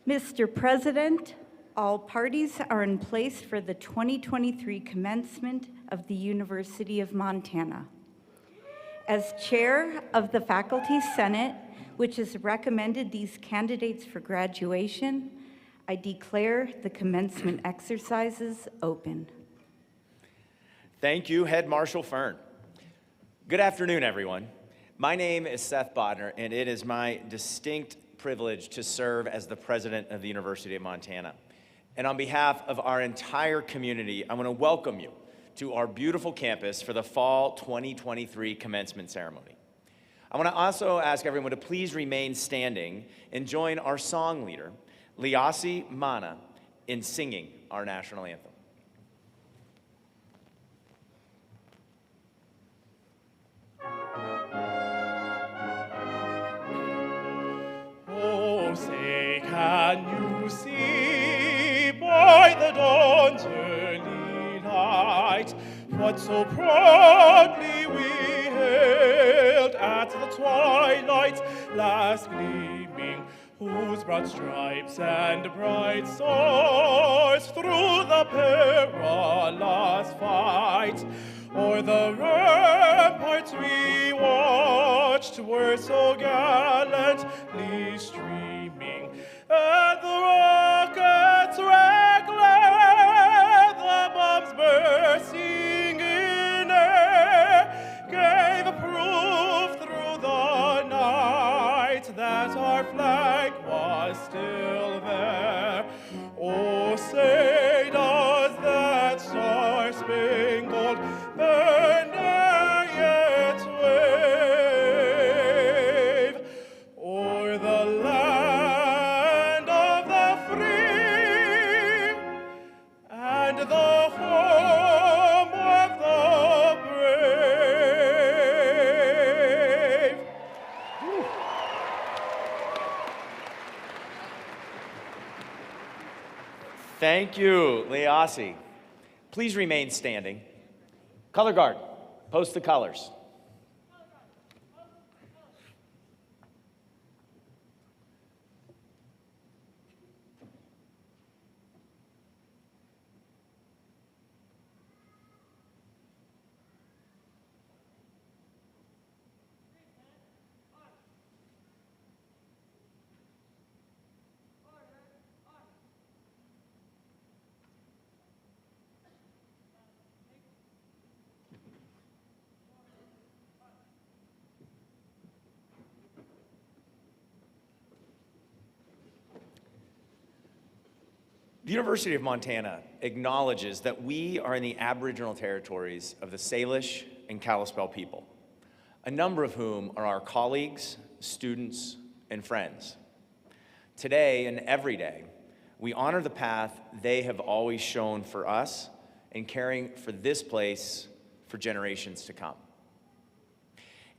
Mr. President, all parties are in place for the 2023 commencement of the University of Montana. As chair of the Faculty Senate, which has recommended these candidates for graduation, I declare the commencement exercises open. Thank you, Head Marshal Fern. Good afternoon, everyone. My name is Seth Bodner, and it is my distinct privilege to serve as the president of the University of Montana. And on behalf of our entire community, I want to welcome you to our beautiful campus for the Fall 2023 commencement ceremony. I want to also ask everyone to please remain standing and join our song leader, Liasi Mana, in singing our national anthem. Oh, say, can you see by the dawn's early light what so proudly we hailed at the twilight's last gleaming, whose broad stripes and bright stars through the perilous fight o'er the ramparts we watched were so gallantly streaming, and the rockets reckless, the bombs bursting in air, gave proof through the night that our flag was still there. Oh, say does that star-spangled banner yet wave o'er the land of the free and the home of the brave? Thank you, Liasi. Please remain standing. Color guard, post the colors. The University of Montana acknowledges that we are in the Aboriginal territories of the Salish and Kalispel people, a number of whom are our colleagues, students, and friends. Today and every day, we honor the path they have always shown for us in caring for this place for generations to come.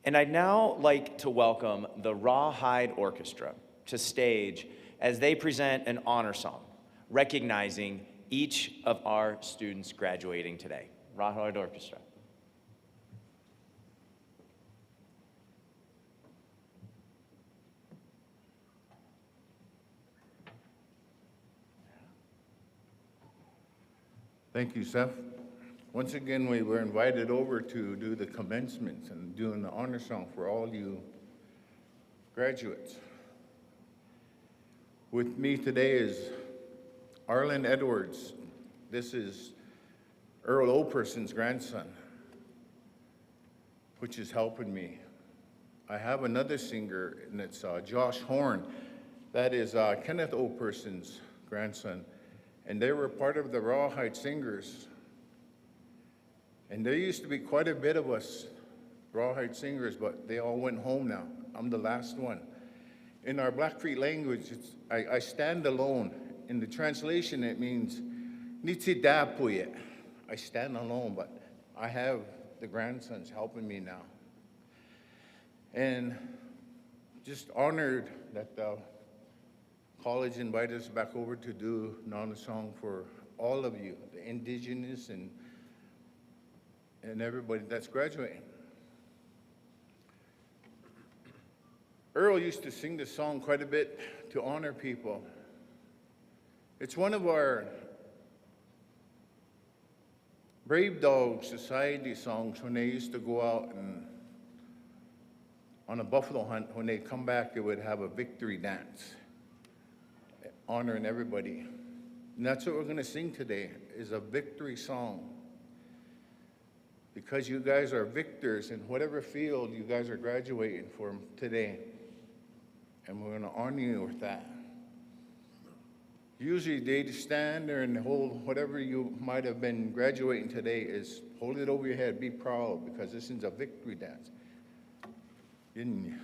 And I'd now like to welcome the Rawhide Orchestra to stage as they present an honor song, recognizing each of our students graduating today. Rawhide Orchestra. Thank you, Seth. Once again, we were invited over to do the commencements and doing the honor song for all you graduates. With me today is Arlen Edwards. This is Earl Operson's grandson, which is helping me. I have another singer, and it's Josh Horn. That is Kenneth Operson's grandson. And they were part of the Rawhide Singers. And there used to be quite a bit of us Rawhide Singers, but they all went home now. I'm the last one. In our Blackfeet language, I stand alone. In the translation, it means, Nitsi. I stand alone, but I have the grandsons helping me now. And just honored that the college invited us back over to do an honor song for all of you, the indigenous and everybody that's graduating. Earl used to sing this song quite a bit to honor people. It's one of our Brave Dog Society songs when they used to go out and on a buffalo hunt. When they come back, they would have a victory dance, honoring everybody. And that's what we're going to sing today, is a victory song. Because you guys are victors in whatever field you guys are graduating from today. And we're going to honor you with that. Usually they just stand there and hold whatever you might have been graduating today, is hold it over your head, be proud, because this is a victory dance. Didn't you?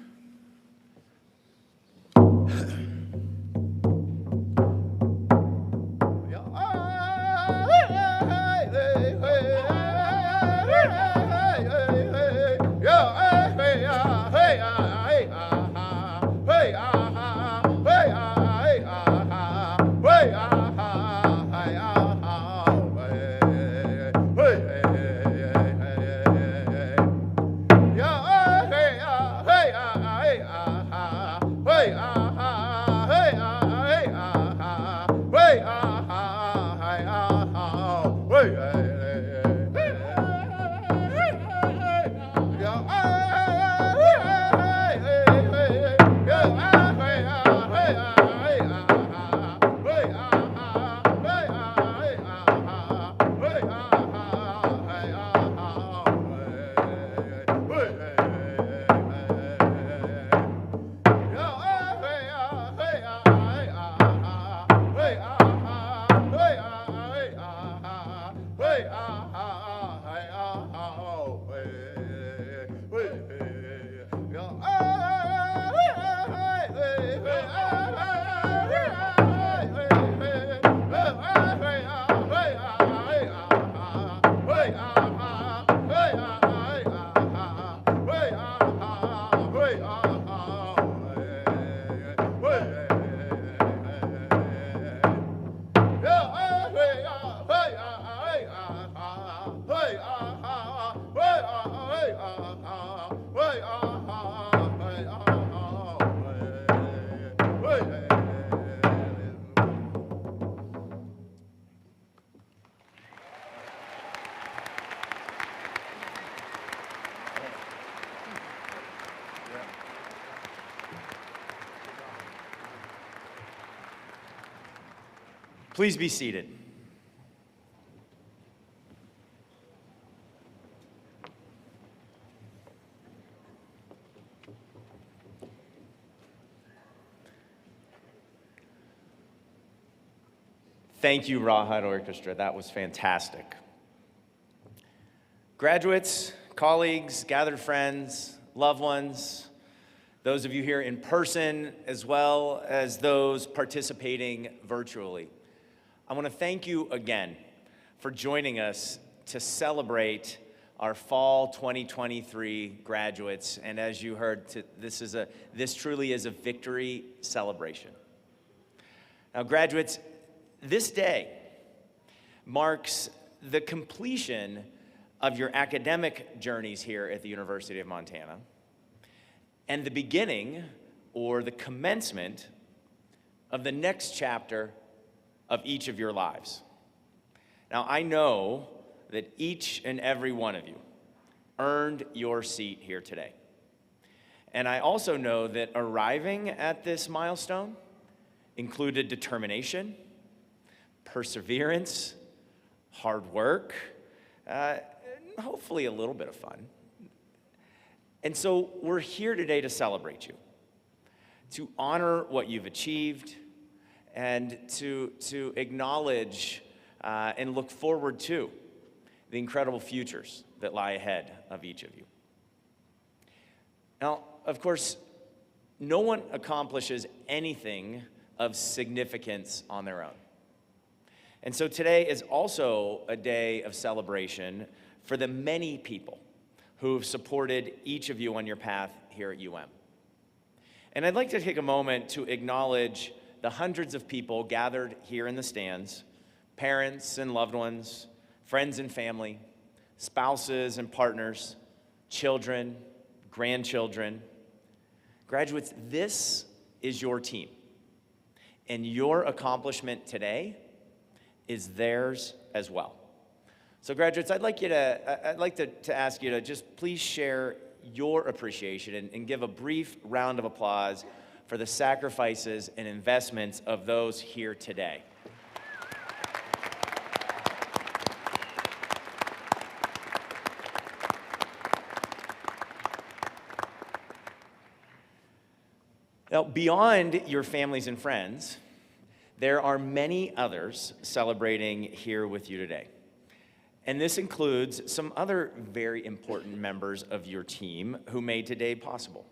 Please be seated. Thank you, Rawhide Orchestra. That was fantastic. Graduates, colleagues, gathered friends, loved ones, those of you here in person, as well as those participating virtually, I want to thank you again for joining us to celebrate our fall 2023 graduates. And as you heard, this truly is a victory celebration. Now, graduates, this day marks the completion of your academic journeys here at the University of Montana and the beginning or the commencement of the next chapter of each of your lives. Now, I know that each and every one of you earned your seat here today. And I also know that arriving at this milestone included determination, perseverance, hard work, hopefully a little bit of fun. And so we're here today to celebrate you, to honor what you've achieved, and to acknowledge and look forward to the incredible futures that lie ahead of each of you. Now, of course, no one accomplishes anything of significance on their own. And so today is also a day of celebration for the many people who have supported each of you on your path here at UM. And I'd like to take a moment to acknowledge the hundreds of people gathered here in the stands, parents and loved ones, friends and family, spouses and partners, children, grandchildren. Graduates, this is your team. And your accomplishment today is theirs as well. So graduates, I'd like to ask you to just please share your appreciation and give a brief round of applause for the sacrifices and investments of those here today. Now, beyond your families and friends, there are many others celebrating here with you today. And this includes some other very important members of your team who made today possible.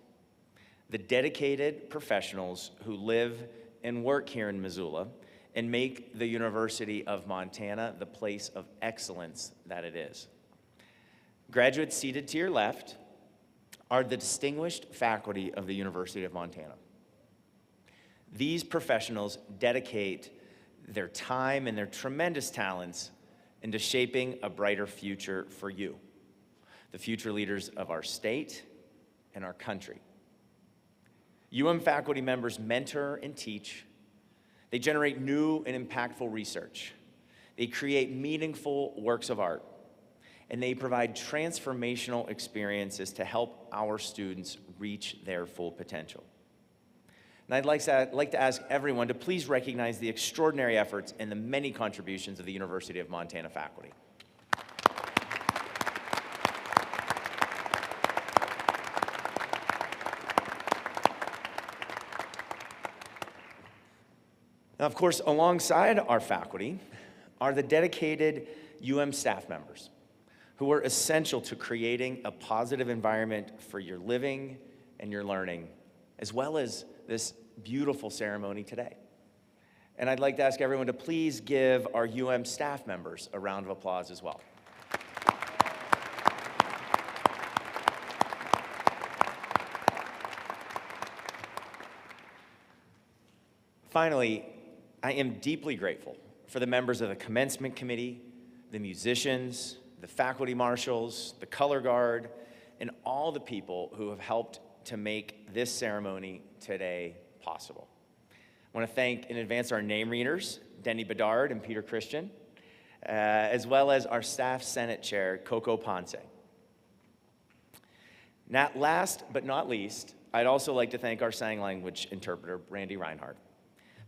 The dedicated professionals who live and work here in Missoula and make the University of Montana the place of excellence that it is. Graduates seated to your left are the distinguished faculty of the University of Montana. These professionals dedicate their time and their tremendous talents into shaping a brighter future for you, the future leaders of our state and our country. faculty members mentor and teach. They generate new and impactful research. They create meaningful works of art. And they provide transformational experiences to help our students reach their full potential. And I'd like to ask everyone to please recognize the extraordinary efforts and the many contributions of the University of Montana faculty. Now, of course, alongside our faculty are the dedicated staff members who are essential to creating a positive environment for your living and your learning, as well as this beautiful ceremony today. And I'd like to ask everyone to please give our staff members a round of applause as well. Finally, I am deeply grateful for the members of the Commencement Committee, the musicians, the faculty marshals, the color guard, and all the people who have helped to make this ceremony today possible. I want to thank in advance our name readers, Denny Bedard and Peter Christian, as well as our staff Senate Chair, Coco Ponce. Now, last but not least, I'd also like to thank our sign language interpreter, Brandy Reinhardt.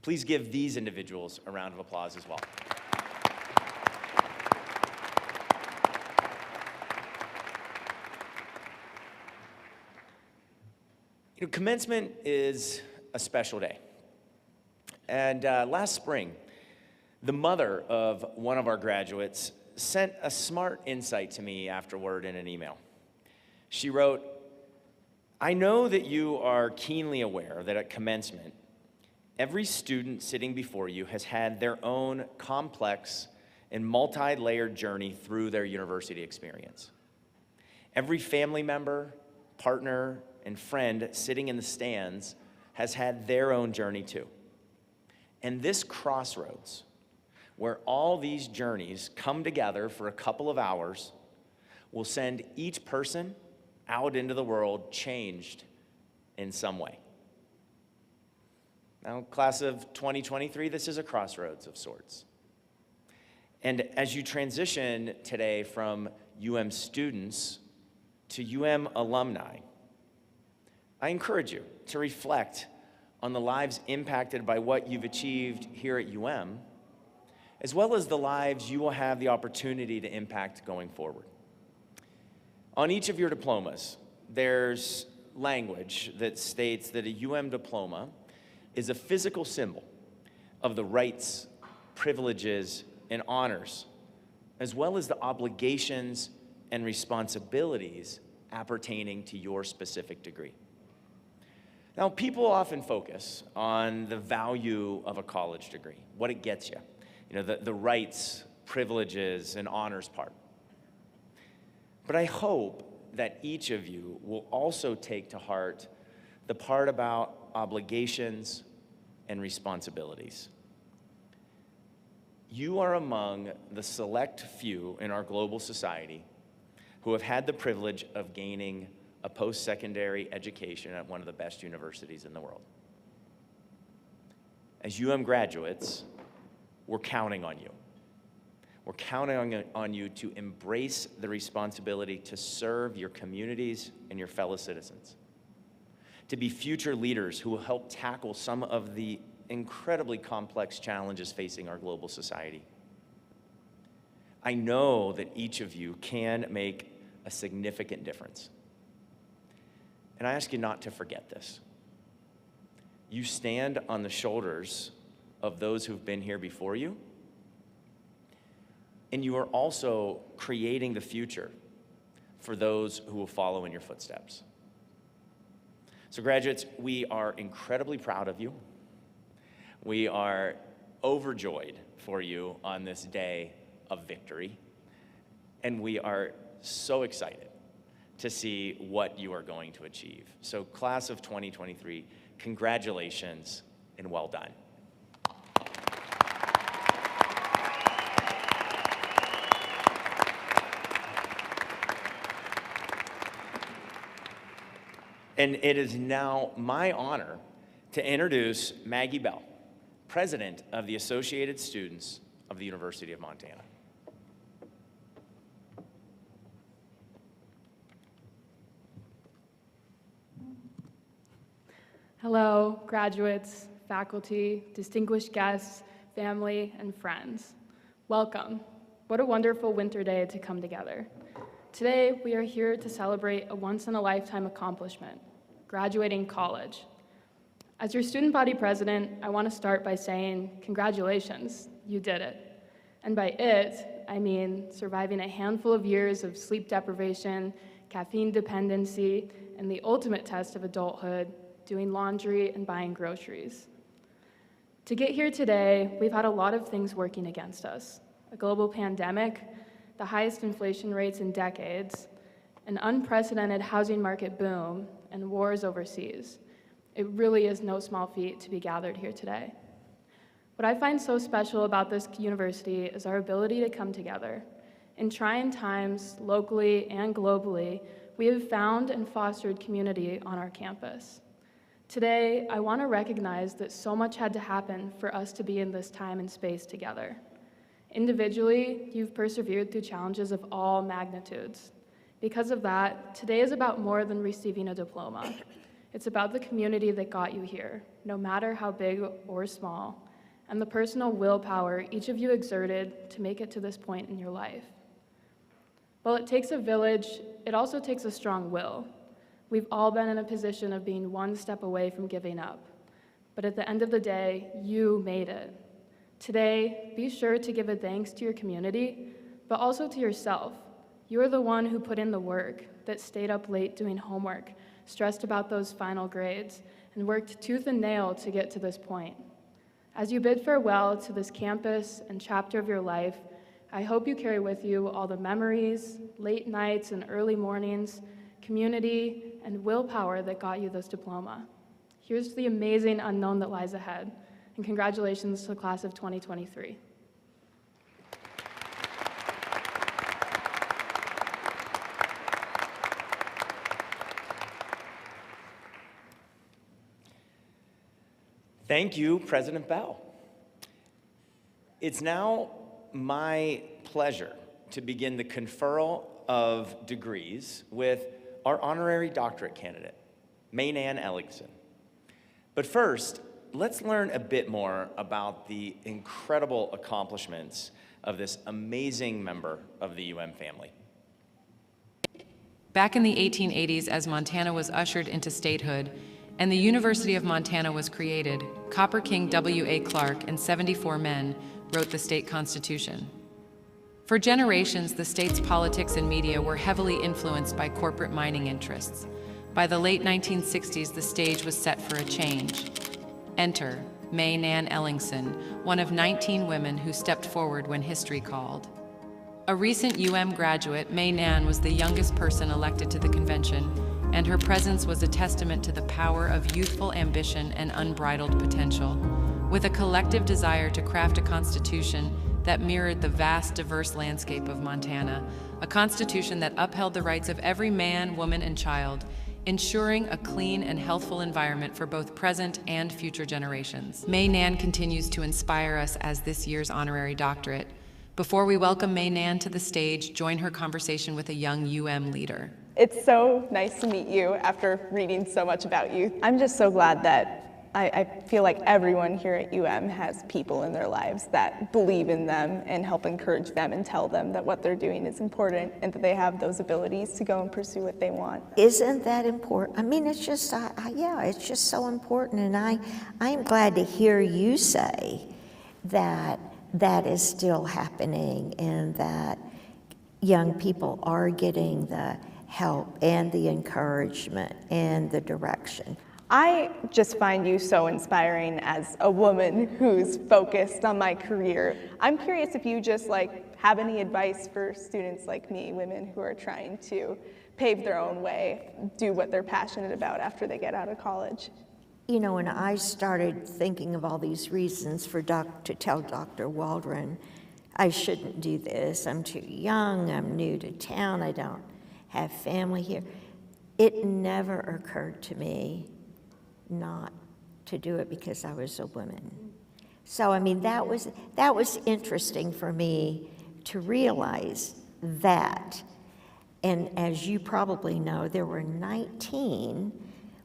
Please give these individuals a round of applause as well. Commencement is a special day. And last spring, the mother of one of our graduates sent a smart insight to me afterward in an email. She wrote, "I know that you are keenly aware that at commencement, every student sitting before you has had their own complex and multi-layered journey through their university experience. Every family member, partner, and friend sitting in the stands has had their own journey too. And this crossroads, where all these journeys come together for a couple of hours, will send each person out into the world changed in some way." Now, class of 2023, this is a crossroads of sorts. And as you transition today from students to alumni, I encourage you to reflect on the lives impacted by what you've achieved here at as well as the lives you will have the opportunity to impact going forward. On each of your diplomas, there's language that states that a diploma is a physical symbol of the rights, privileges, and honors, as well as the obligations and responsibilities appertaining to your specific degree. Now, people often focus on the value of a college degree, what it gets you, the rights, privileges, and honors part. But I hope that each of you will also take to heart the part about obligations and responsibilities. You are among the select few in our global society who have had the privilege of gaining a post-secondary education at one of the best universities in the world. as UM graduates, we're counting on you. We're counting on you to embrace the responsibility to serve your communities and your fellow citizens, to be future leaders who will help tackle some of the incredibly complex challenges facing our global society. I know that each of you can make a significant difference. And I ask you not to forget this. You stand on the shoulders of those who've been here before you, and you are also creating the future for those who will follow in your footsteps. So graduates, we are incredibly proud of you. We are overjoyed for you on this day of victory, and we are so excited to see what you are going to achieve. So class of 2023, congratulations and well done. And it is now my honor to introduce Maggie Bell, President of the Associated Students of the University of Montana. Hello, graduates, faculty, distinguished guests, family, and friends. Welcome. What a wonderful winter day to come together. Today, we are here to celebrate a once-in-a-lifetime accomplishment, graduating college. As your student body president, I want to start by saying, congratulations, you did it. And by it, I mean surviving a handful of years of sleep deprivation, caffeine dependency, and the ultimate test of adulthood, doing laundry and buying groceries. To get here today, we've had a lot of things working against us. A global pandemic, the highest inflation rates in decades, an unprecedented housing market boom, and wars overseas. It really is no small feat to be gathered here today. What I find so special about this university is our ability to come together. In trying times, locally and globally, we have found and fostered community on our campus. Today, I want to recognize that so much had to happen for us to be in this time and space together. Individually, you've persevered through challenges of all magnitudes. Because of that, today is about more than receiving a diploma. It's about the community that got you here, no matter how big or small, and the personal willpower each of you exerted to make it to this point in your life. While it takes a village, it also takes a strong will. We've all been in a position of being one step away from giving up. But at the end of the day, you made it. Today, be sure to give a thanks to your community, but also to yourself. You're the one who put in the work, that stayed up late doing homework, stressed about those final grades, and worked tooth and nail to get to this point. As you bid farewell to this campus and chapter of your life, I hope you carry with you all the memories, late nights and early mornings, community, and willpower that got you this diploma. Here's to the amazing unknown that lies ahead, and congratulations to the class of 2023. Thank you, President Bell. It's now my pleasure to begin the conferral of degrees with our honorary doctorate candidate, May-Nan Ellingson. But first, let's learn a bit more about the incredible accomplishments of this amazing member of the UM family. Back in the 1880s, as Montana was ushered into statehood and the University of Montana was created, Copper King W.A. Clark and 74 men wrote the state constitution. For generations, the state's politics and media were heavily influenced by corporate mining interests. By the late 1960s, the stage was set for a change. Enter May-Nan Ellingson, one of 19 women who stepped forward when history called. A recent UM graduate, May-Nan was the youngest person elected to the convention, and her presence was a testament to the power of youthful ambition and unbridled potential. With a collective desire to craft a constitution that mirrored the vast, diverse landscape of Montana, a constitution that upheld the rights of every man, woman, and child, ensuring a clean and healthful environment for both present and future generations. May Nan continues to inspire us as this year's honorary doctorate. Before we welcome May Nan to the stage, join her conversation with a young UM leader. It's so nice to meet you after reading so much about you. I'm just so glad that I feel like everyone here at UM has people in their lives that believe in them and help encourage them and tell them that what they're doing is important and that they have those abilities to go and pursue what they want. Isn't that important? I mean, it's just, yeah, it's just so important. And I'm glad to hear you say that that is still happening and that young people are getting the help and the encouragement and the direction. I just find you so inspiring as a woman who's focused on my career. I'm curious if you just have any advice for students like me, women who are trying to pave their own way, do what they're passionate about after they get out of college. You know, when I started thinking of all these reasons for to tell Dr. Waldron, I shouldn't do this, I'm too young, I'm new to town, I don't have family here, it never occurred to me not to do it because I was a woman. So, I mean, that was interesting for me to realize that. And as you probably know, there were 19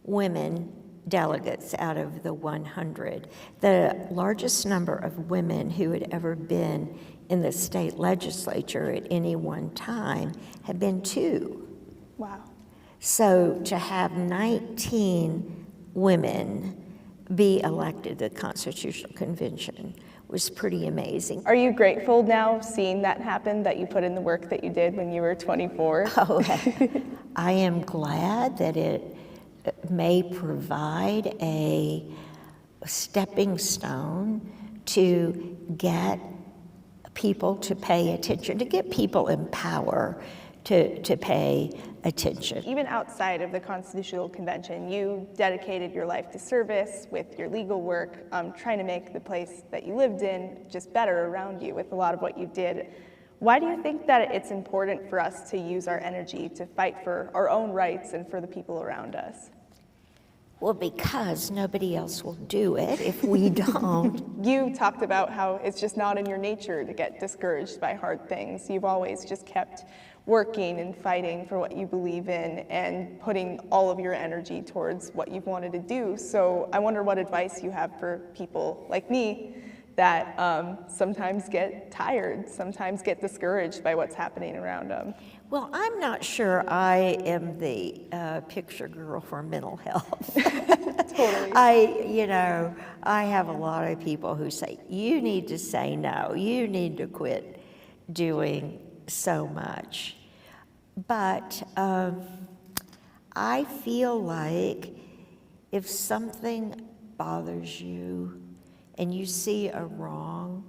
women delegates out of the 100. The largest number of women who had ever been in the state legislature at any one time had been 2. Wow. So to have 19 women be elected to the Constitutional Convention was pretty amazing. Are you grateful now seeing that happen, that you put in the work that you did when you were 24? Oh, I am glad that it may provide a stepping stone to get people to pay attention, to get people in power to pay attention. Even outside of the Constitutional Convention, you dedicated your life to service with your legal work, trying to make the place that you lived in just better around you with a lot of what you did. Why do you think that it's important for us to use our energy to fight for our own rights and for the people around us? Well, because nobody else will do it if we don't. You talked about how it's just not in your nature to get discouraged by hard things. You've always just kept working and fighting for what you believe in and putting all of your energy towards what you've wanted to do. So I wonder what advice you have for people like me that sometimes get tired, sometimes get discouraged by what's happening around them. Well, I'm not sure I am the picture girl for mental health. Totally. I have a lot of people who say, you need to say no, you need to quit doing so much. But I feel like if something bothers you and you see a wrong,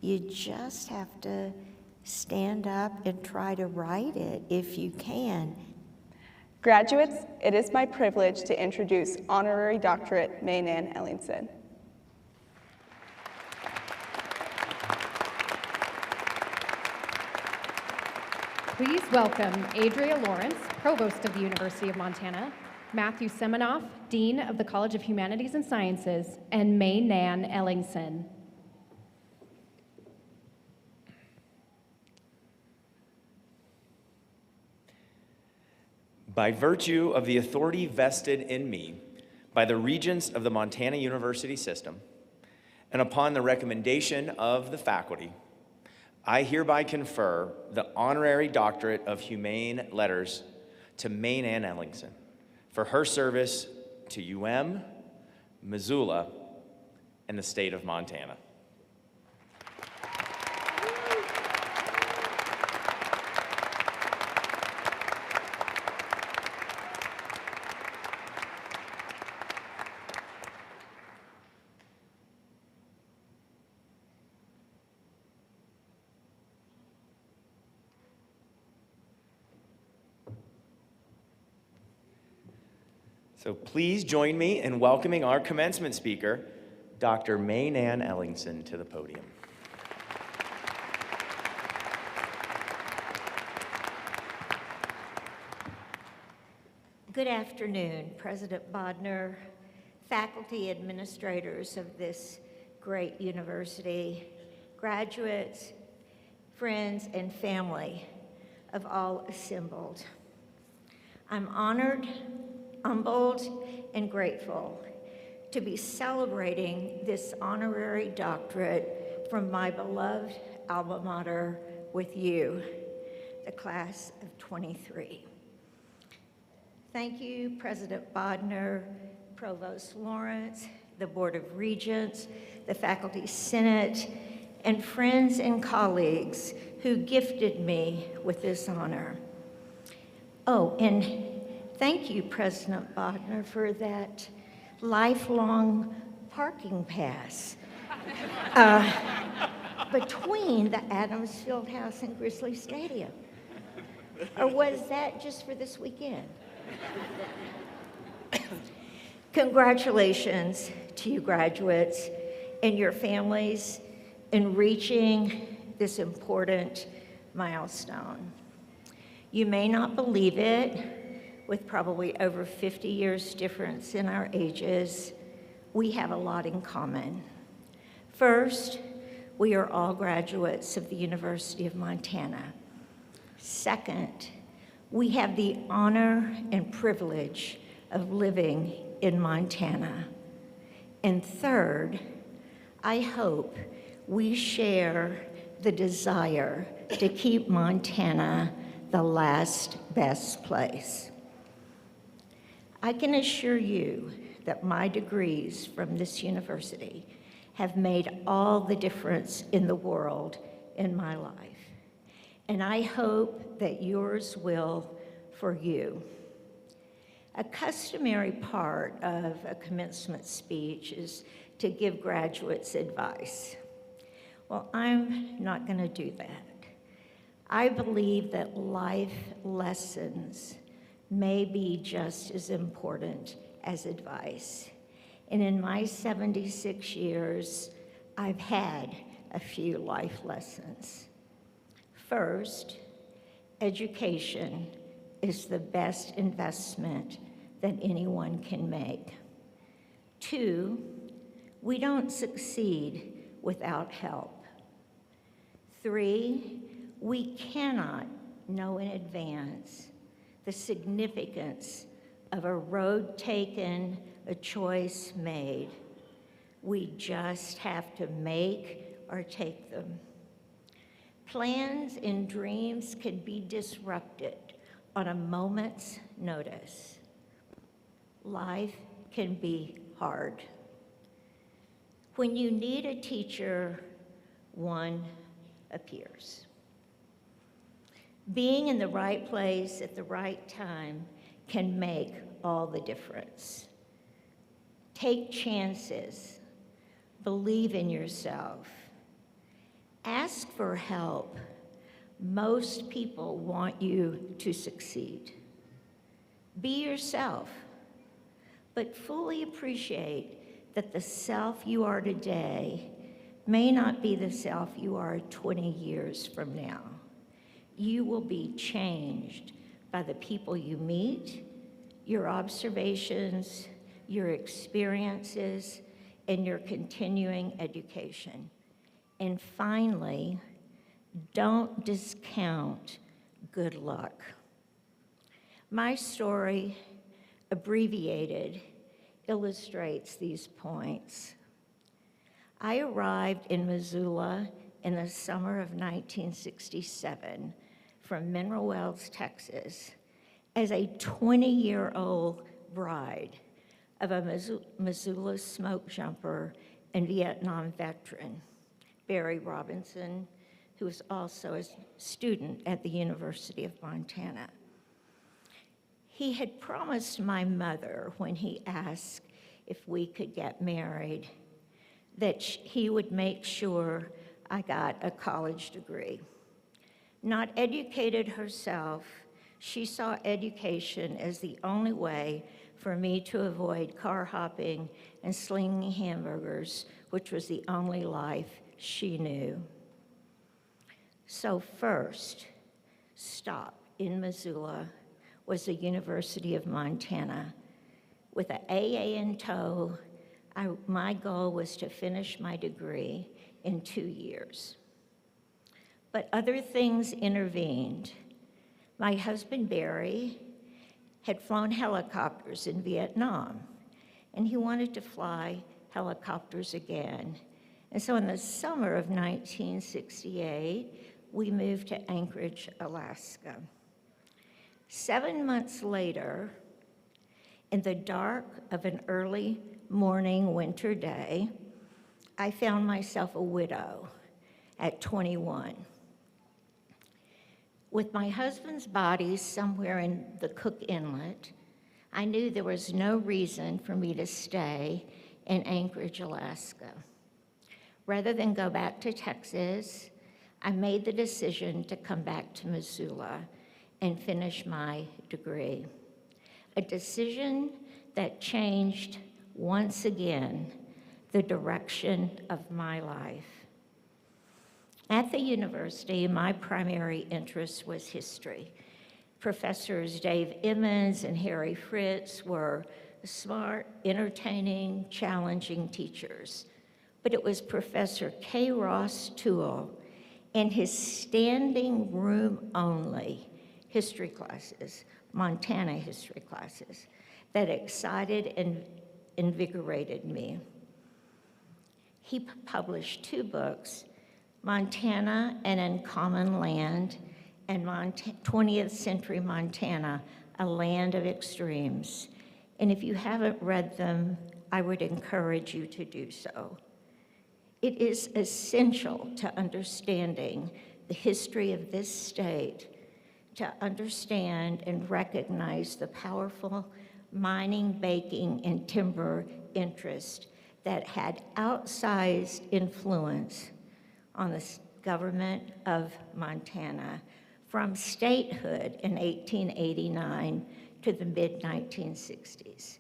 you just have to stand up and try to right it if you can. Graduates, it is my privilege to introduce Honorary Doctorate May Nan Ellingson. Please welcome Adria Lawrence, Provost of the University of Montana, Matthew Semenoff, Dean of the College of Humanities and Sciences, and May Nan Ellingson. By virtue of the authority vested in me by the Regents of the Montana University System, and upon the recommendation of the faculty, I hereby confer the Honorary Doctorate of Humane Letters to May Nan Ellingson for her service to UM, Missoula, and the state of Montana. So please join me in welcoming our commencement speaker, Dr. May Nan Ellingson, to the podium. Good afternoon, President Bodner, faculty administrators of this great university, graduates, friends, and family of all assembled. I'm honored, humbled, and grateful to be celebrating this honorary doctorate from my beloved alma mater with you, the class of 23. Thank you, President Bodner, Provost Lawrence, the Board of Regents, the Faculty Senate, and friends and colleagues who gifted me with this honor. Oh, and thank you, President Bodner, for that lifelong parking pass between the Adams Fieldhouse and Grizzly Stadium. Or was that just for this weekend? Congratulations to you graduates and your families in reaching this important milestone. You may not believe it, with probably over 50 years difference in our ages, we have a lot in common. First, we are all graduates of the University of Montana. Second, we have the honor and privilege of living in Montana. And third, I hope we share the desire to keep Montana the last best place. I can assure you that my degrees from this university have made all the difference in the world in my life. And I hope that yours will for you. A customary part of a commencement speech is to give graduates advice. Well, I'm not going to do that. I believe that life lessons may be just as important as advice. And in my 76 years, I've had a few life lessons. First, education is the best investment that anyone can make. Two, we don't succeed without help. Three, we cannot know in advance the significance of a road taken, a choice made. We just have to make or take them. Plans and dreams can be disrupted on a moment's notice. Life can be hard. When you need a teacher, one appears. Being in the right place at the right time can make all the difference. Take chances. Believe in yourself. Ask for help. Most people want you to succeed. Be yourself, but fully appreciate that the self you are today may not be the self you are 20 years from now. You will be changed by the people you meet, your observations, your experiences, and your continuing education. And finally, don't discount good luck. My story, abbreviated, illustrates these points. I arrived in Missoula in the summer of 1967 from Mineral Wells, Texas, as a 20-year-old bride of a Missoula smoke jumper and Vietnam veteran, Barry Robinson, who was also a student at the University of Montana. He had promised my mother when he asked if we could get married that he would make sure I got a college degree. Not educated herself, she saw education as the only way for me to avoid car hopping and slinging hamburgers, which was the only life she knew. So first, stop in Missoula, was the University of Montana. With an AA in tow, my goal was to finish my degree in 2 years. But other things intervened. My husband, Barry, had flown helicopters in Vietnam, and he wanted to fly helicopters again. And so in the summer of 1968, we moved to Anchorage, Alaska. 7 months later, in the dark of an early morning winter day, I found myself a widow at 21. With my husband's body somewhere in the Cook Inlet, I knew there was no reason for me to stay in Anchorage, Alaska. Rather than go back to Texas, I made the decision to come back to Missoula and finish my degree. A decision that changed once again the direction of my life. At the university, my primary interest was history. Professors Dave Emmons and Harry Fritz were smart, entertaining, challenging teachers. But it was Professor K. Ross Toole and his standing room only history classes, Montana history classes, that excited and invigorated me. He published 2 books, Montana, An Uncommon Land, and 20th Century Montana, A Land of Extremes. And if you haven't read them, I would encourage you to do so. It is essential to understanding the history of this state to understand and recognize the powerful mining, baking, and timber interest that had outsized influence on the government of Montana from statehood in 1889 to the mid-1960s.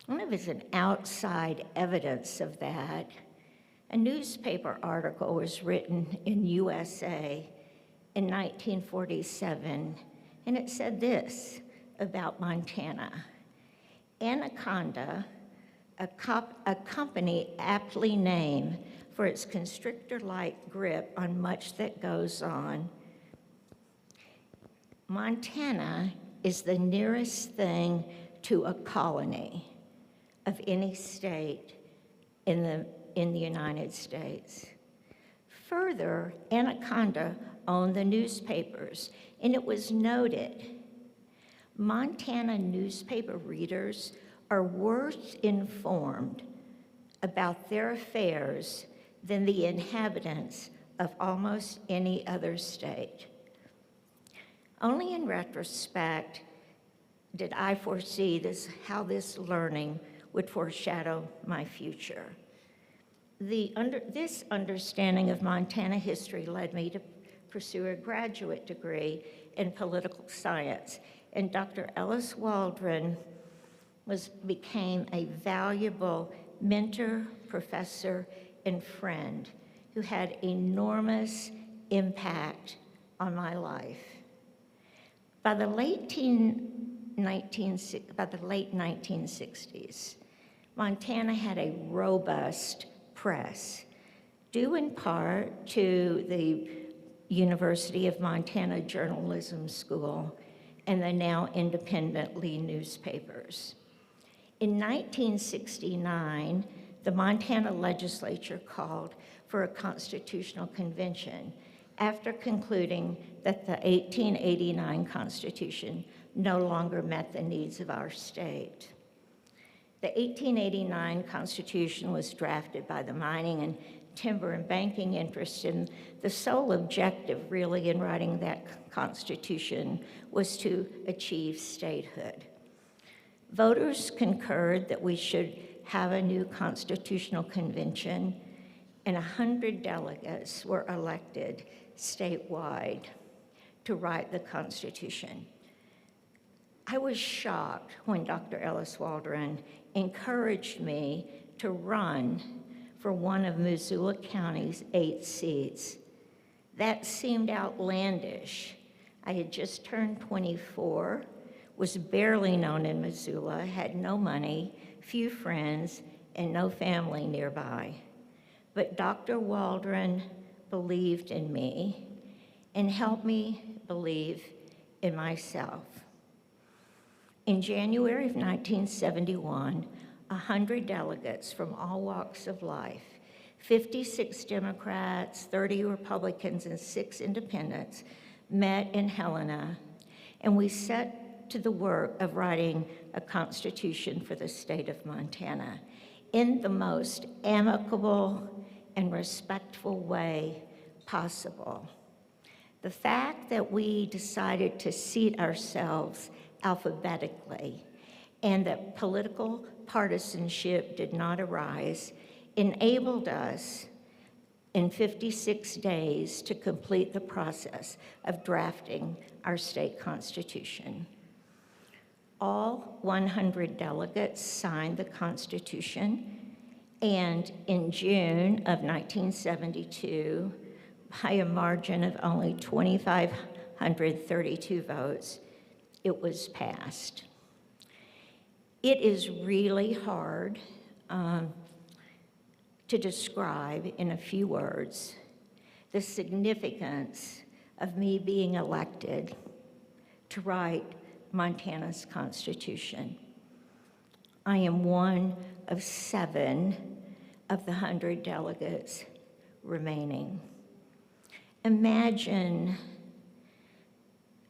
One of as an outside evidence of that, a newspaper article was written in USA in 1947, and it said this about Montana. Anaconda, a company aptly named for its constrictor-like grip on much that goes on. Montana is the nearest thing to a colony of any state in the United States. Further, Anaconda owned the newspapers, and it was noted Montana newspaper readers are worse informed about their affairs than the inhabitants of almost any other state. Only in retrospect did I foresee how this learning would foreshadow my future. This understanding of Montana history led me to pursue a graduate degree in political science, and Dr. Ellis Waldron became a valuable mentor, professor, and friend who had enormous impact on my life. By the late 1960s, Montana had a robust press, due in part to the University of Montana Journalism School and the now independent Lee newspapers. In 1969, the Montana legislature called for a constitutional convention after concluding that the 1889 Constitution no longer met the needs of our state. The 1889 Constitution was drafted by the mining and timber and banking interests, and the sole objective really in writing that Constitution was to achieve statehood. Voters concurred that we should have a new constitutional convention, and 100 delegates were elected statewide to write the Constitution. I was shocked when Dr. Ellis Waldron encouraged me to run for one of Missoula County's 8 seats. That seemed outlandish I had just turned 24, was barely known in Missoula, had no money, few friends, and no family nearby. But Dr. Waldron believed in me and helped me believe in myself. In January of 1971, 100 delegates from all walks of life, 56 Democrats, 30 Republicans, and 6 independents, met in Helena, and we set to the work of writing a constitution for the state of Montana in the most amicable and respectful way possible. The fact that we decided to seat ourselves alphabetically and that political partisanship did not arise enabled us in 56 days to complete the process of drafting our state constitution. All 100 delegates signed the Constitution, and in June of 1972, by a margin of only 2,532 votes, it was passed. It is really hard to describe in a few words the significance of me being elected to write Montana's Constitution. I am one of 7 of the 100 delegates remaining. Imagine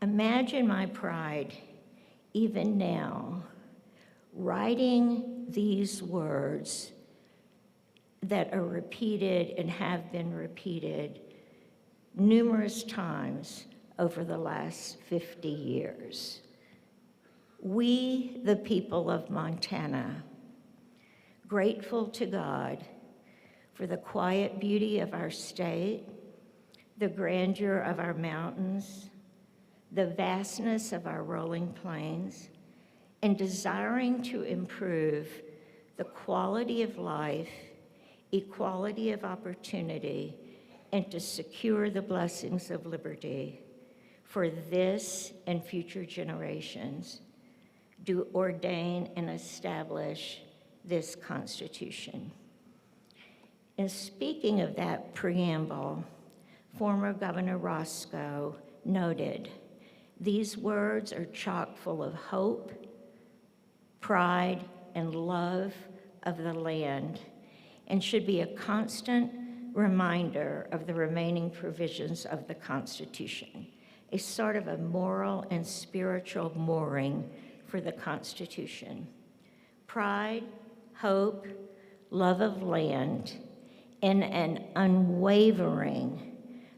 my pride, even now, writing these words that are repeated and have been repeated numerous times over the last 50 years. We, the people of Montana, grateful to God for the quiet beauty of our state, the grandeur of our mountains, the vastness of our rolling plains, and desiring to improve the quality of life, equality of opportunity, and to secure the blessings of liberty for this and future generations, do ordain and establish this Constitution. In speaking of that preamble, former Governor Roscoe noted, "These words are chock full of hope, pride, and love of the land, and should be a constant reminder of the remaining provisions of the Constitution, a sort of a moral and spiritual mooring for the Constitution. Pride, hope, love of land, and an unwavering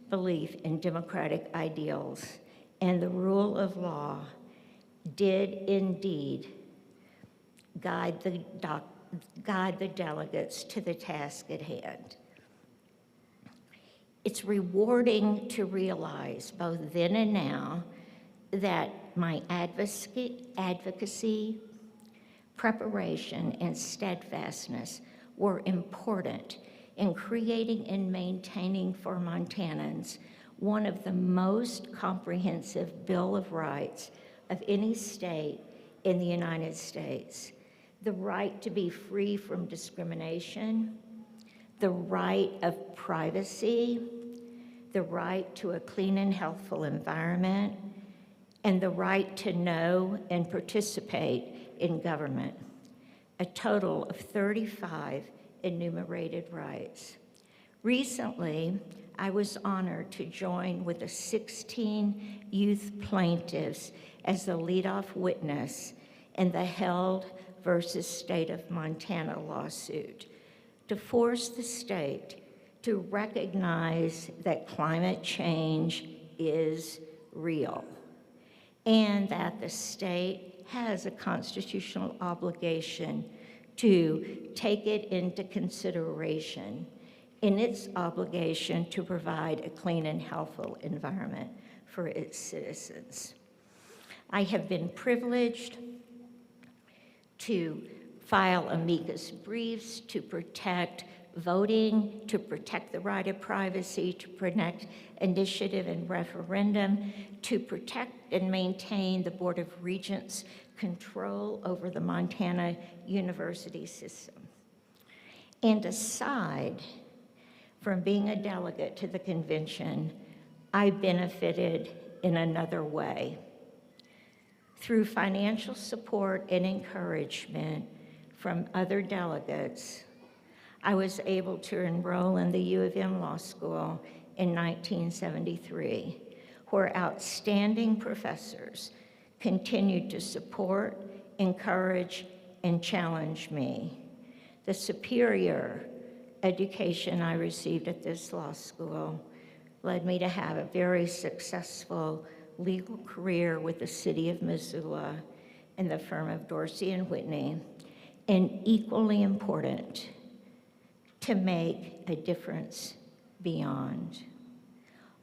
belief in democratic ideals and the rule of law did indeed guide the delegates to the task at hand. It's rewarding to realize, both then and now, that my advocacy, preparation, and steadfastness were important in creating and maintaining for Montanans one of the most comprehensive Bill of Rights of any state in the United States. The right to be free from discrimination, the right of privacy, the right to a clean and healthful environment, and the right to know and participate in government, a total of 35 enumerated rights. Recently, I was honored to join with the 16 youth plaintiffs as the leadoff witness in the Held versus State of Montana lawsuit to force the state to recognize that climate change is real and that the state has a constitutional obligation to take it into consideration in its obligation to provide a clean and healthful environment for its citizens. I have been privileged to file amicus briefs to protect voting, to protect the right of privacy, to protect initiative and referendum, to protect and maintain the Board of Regents' control over the Montana university system. And aside from being a delegate to the convention, I benefited in another way. Through financial support and encouragement from other delegates, I was able to enroll in the U of M Law School in 1973, where outstanding professors continued to support, encourage, and challenge me. The superior education I received at this law school led me to have a very successful legal career with the city of Missoula and the firm of Dorsey and Whitney, and equally important, to make a difference beyond.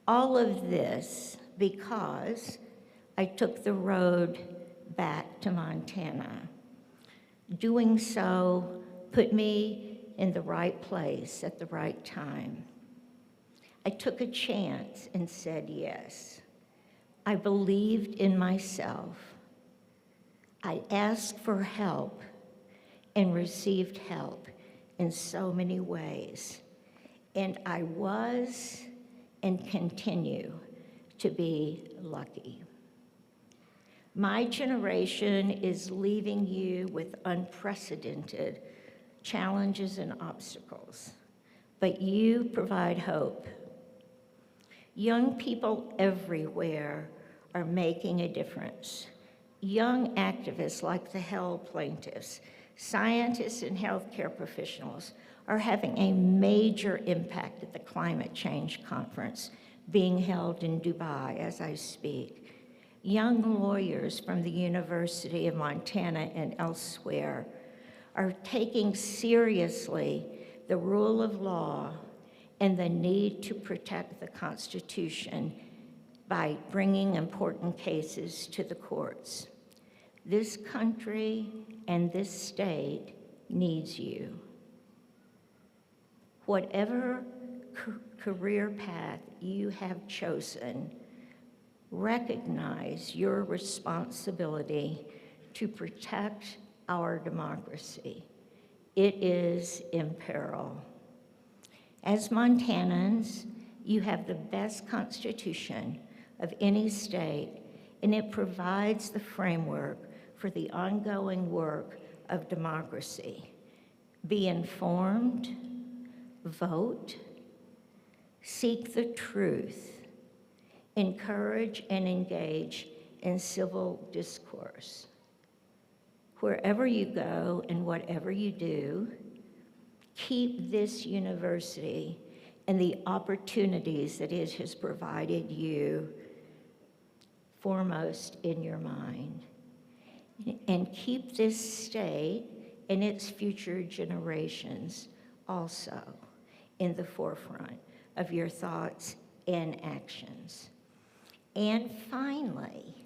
All of this because I took the road back to Montana. Doing so put me in the right place at the right time. I took a chance and said yes. I believed in myself. I asked for help and received help in so many ways. And I was and continue to be lucky. My generation is leaving you with unprecedented challenges and obstacles, but you provide hope. Young people everywhere are making a difference. Young activists like the Hell plaintiffs, scientists and healthcare professionals are having a major impact at the climate change conference being held in Dubai as I speak. Young lawyers from the University of Montana and elsewhere are taking seriously the rule of law and the need to protect the Constitution by bringing important cases to the courts. This country and this state needs you. Whatever career path you have chosen, recognize your responsibility to protect our democracy. It is in peril. As Montanans, you have the best constitution of any state, and it provides the framework for the ongoing work of democracy. Be informed, vote, seek the truth, encourage and engage in civil discourse. Wherever you go and whatever you do, keep this university and the opportunities that it has provided you foremost in your mind. And keep this state and its future generations also in the forefront of your thoughts and actions. And finally,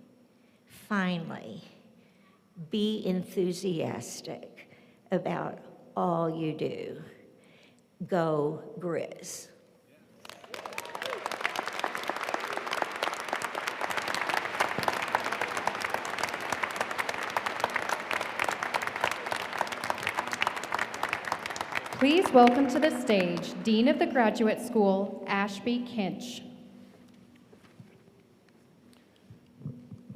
be enthusiastic about all you do. Go Grizz. Please welcome to the stage Dean of the Graduate School, Ashby Kinch.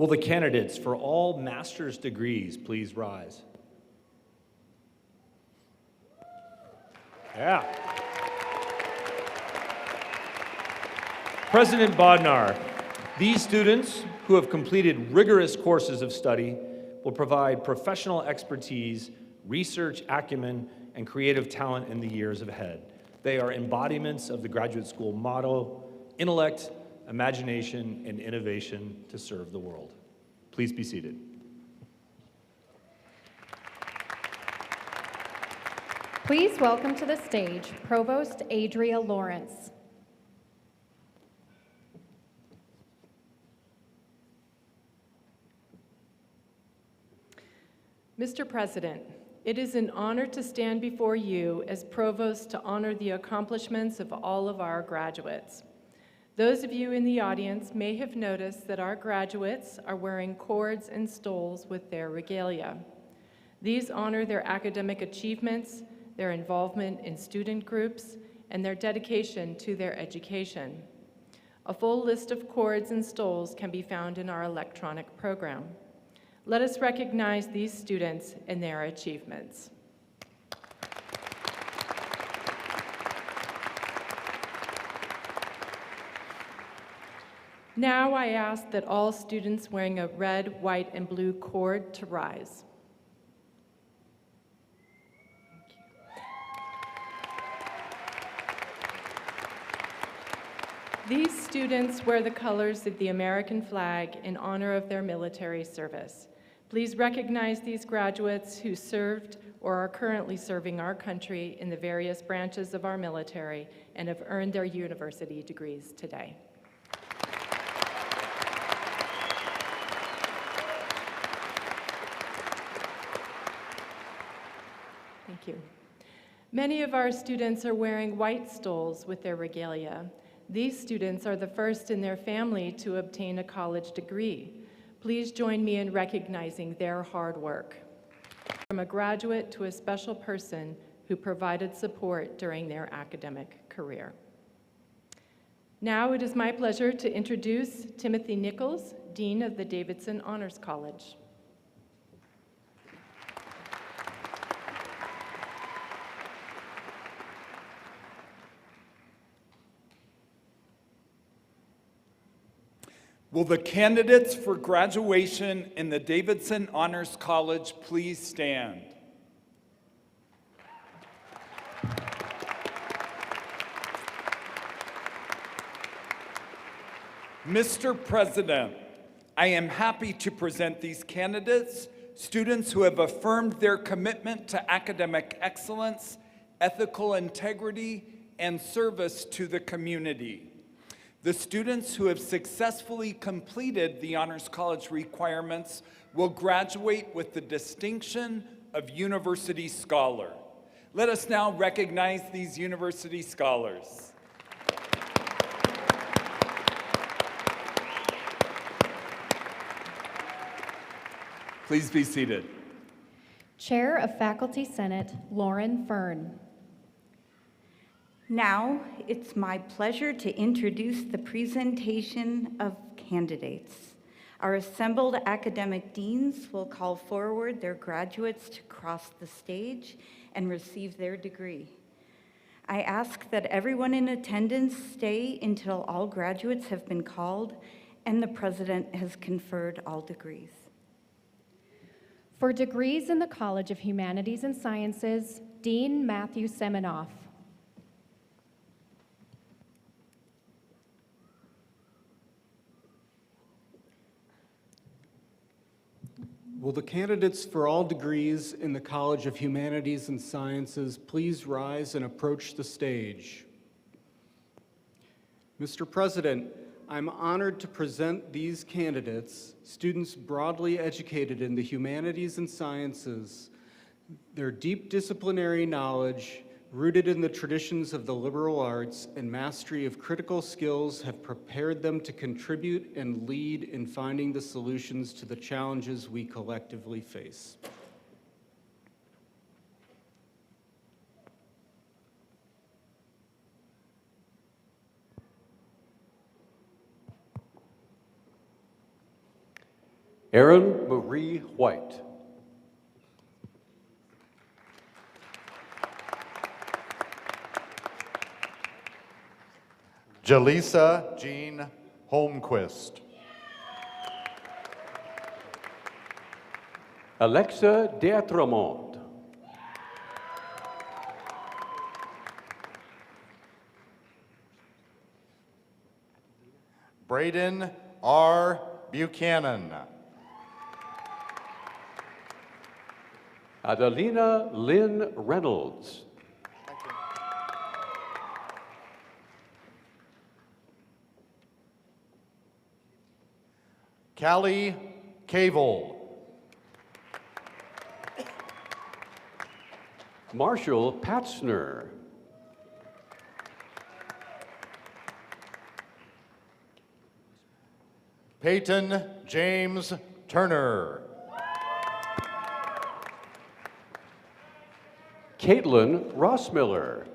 Will the candidates for all master's degrees please rise? Yeah. President Bodnar, these students who have completed rigorous courses of study will provide professional expertise, research acumen, and creative talent in the years ahead. They are embodiments of the graduate school motto, intellect, imagination, and innovation to serve the world. Please be seated. Please welcome to the stage Provost Adria Lawrence. Mr. President, It is an honor to stand before you as Provost to honor the accomplishments of all of our graduates. Those of you in the audience may have noticed that our graduates are wearing cords and stoles with their regalia. These honor their academic achievements, their involvement in student groups, and their dedication to their education. A full list of cords and stoles can be found in our electronic program. Let us recognize these students and their achievements. Now I ask that all students wearing a red, white, and blue cord to rise. These students wear the colors of the American flag in honor of their military service. Please recognize these graduates who served or are currently serving our country in the various branches of our military and have earned their university degrees today. Thank you. Many of our students are wearing white stoles with their regalia. These students are the first in their family to obtain a college degree. Please join me in recognizing their hard work. From a graduate to a special person who provided support during their academic career. Now it is my pleasure to introduce Timothy Nichols, Dean of the Davidson Honors College. Will the candidates for graduation in the Davidson Honors College please stand? Mr. President, I am happy to present these candidates, students who have affirmed their commitment to academic excellence, ethical integrity, and service to the community. The students who have successfully completed the Honors College requirements will graduate with the distinction of University Scholar. Let us now recognize these University Scholars. Please be seated. Chair of Faculty Senate, Lauren Fern. Now, it's my pleasure to introduce the presentation of candidates. Our assembled academic deans will call forward their graduates to cross the stage and receive their degree. I ask that everyone in attendance stay until all graduates have been called and the president has conferred all degrees. For degrees in the College of Humanities and Sciences, Dean Matthew Seminoff. Will the candidates for all degrees in the College of Humanities and Sciences please rise and approach the stage? Mr. President, I'm honored to present these candidates, students broadly educated in the humanities and sciences. Their deep disciplinary knowledge, rooted in the traditions of the liberal arts and mastery of critical skills, have prepared them to contribute and lead in finding the solutions to the challenges we collectively face. Erin Marie White. Jaleesa Jean Holmquist. Alexa Deatremont. Braden R. Buchanan. Adelina Lynn Reynolds. Callie Cavell. Marshall Patzner. Peyton James Turner. Caitlin Rossmiller.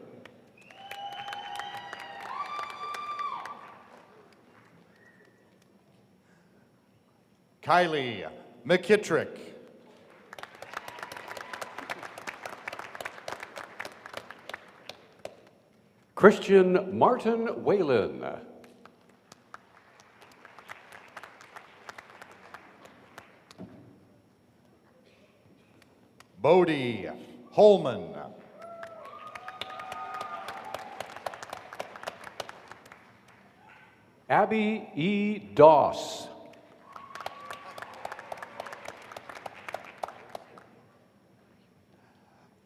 Kylie McKittrick. Christian Martin Whalen. Bodie Holman. Abby E. Doss.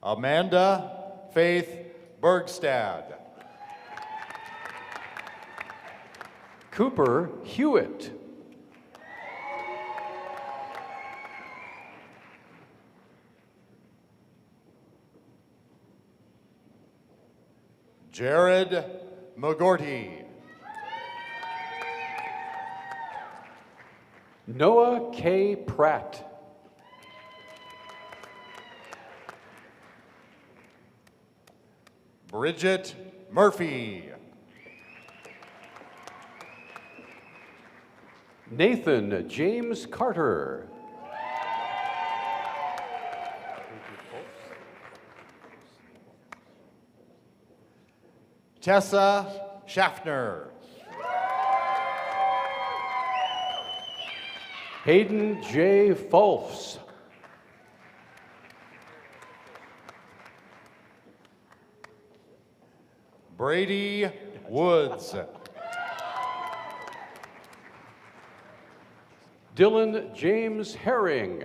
Amanda Faith Bergstad. Cooper Hewitt. Jared McGorty. Noah K. Pratt. Bridget Murphy. Nathan James Carter. Tessa Schaffner. Hayden J. Folfs. Brady Woods. Dylan James Herring.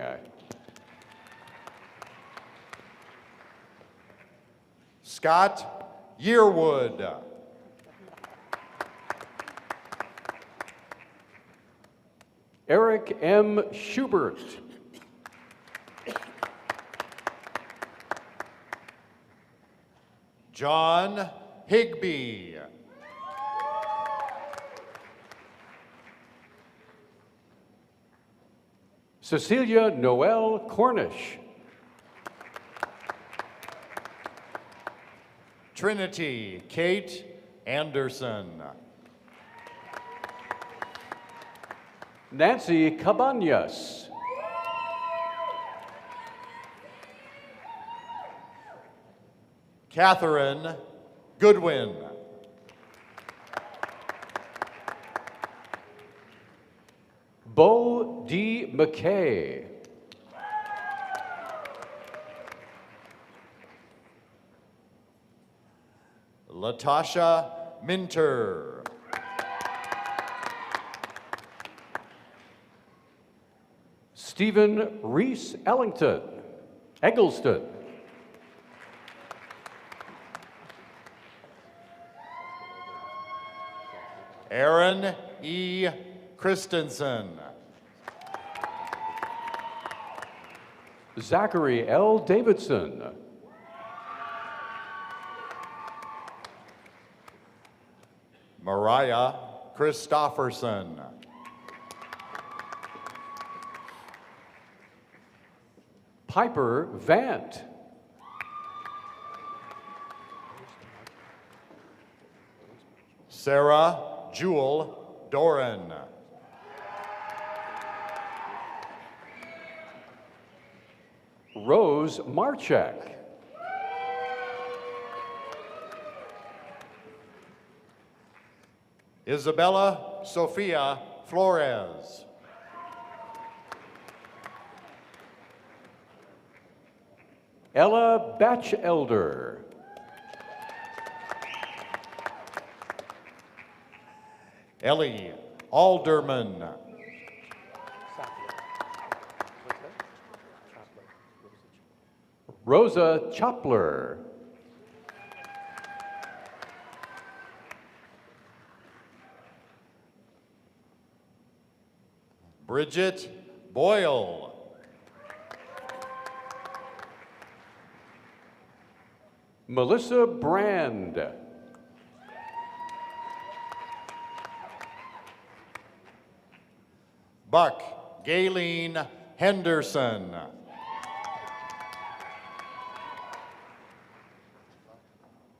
Scott Yearwood. Eric M. Schubert. John Higby. Cecilia Noel Cornish. Trinity Kate Anderson. Nancy Cabañas. Catherine Goodwin. Bo D. McKay. Latasha Minter. Stephen Reese Ellington. Eggleston. Aaron E. Christensen. Zachary L. Davidson. Mariah Christofferson. Piper Vant. Sarah Jewel Doran. Rose Marchek. Isabella Sofia Flores. Ella Batchelder. Ellie Alderman. Rosa Chopler. Bridget Boyle. Melissa Brand. Buck Galen Henderson.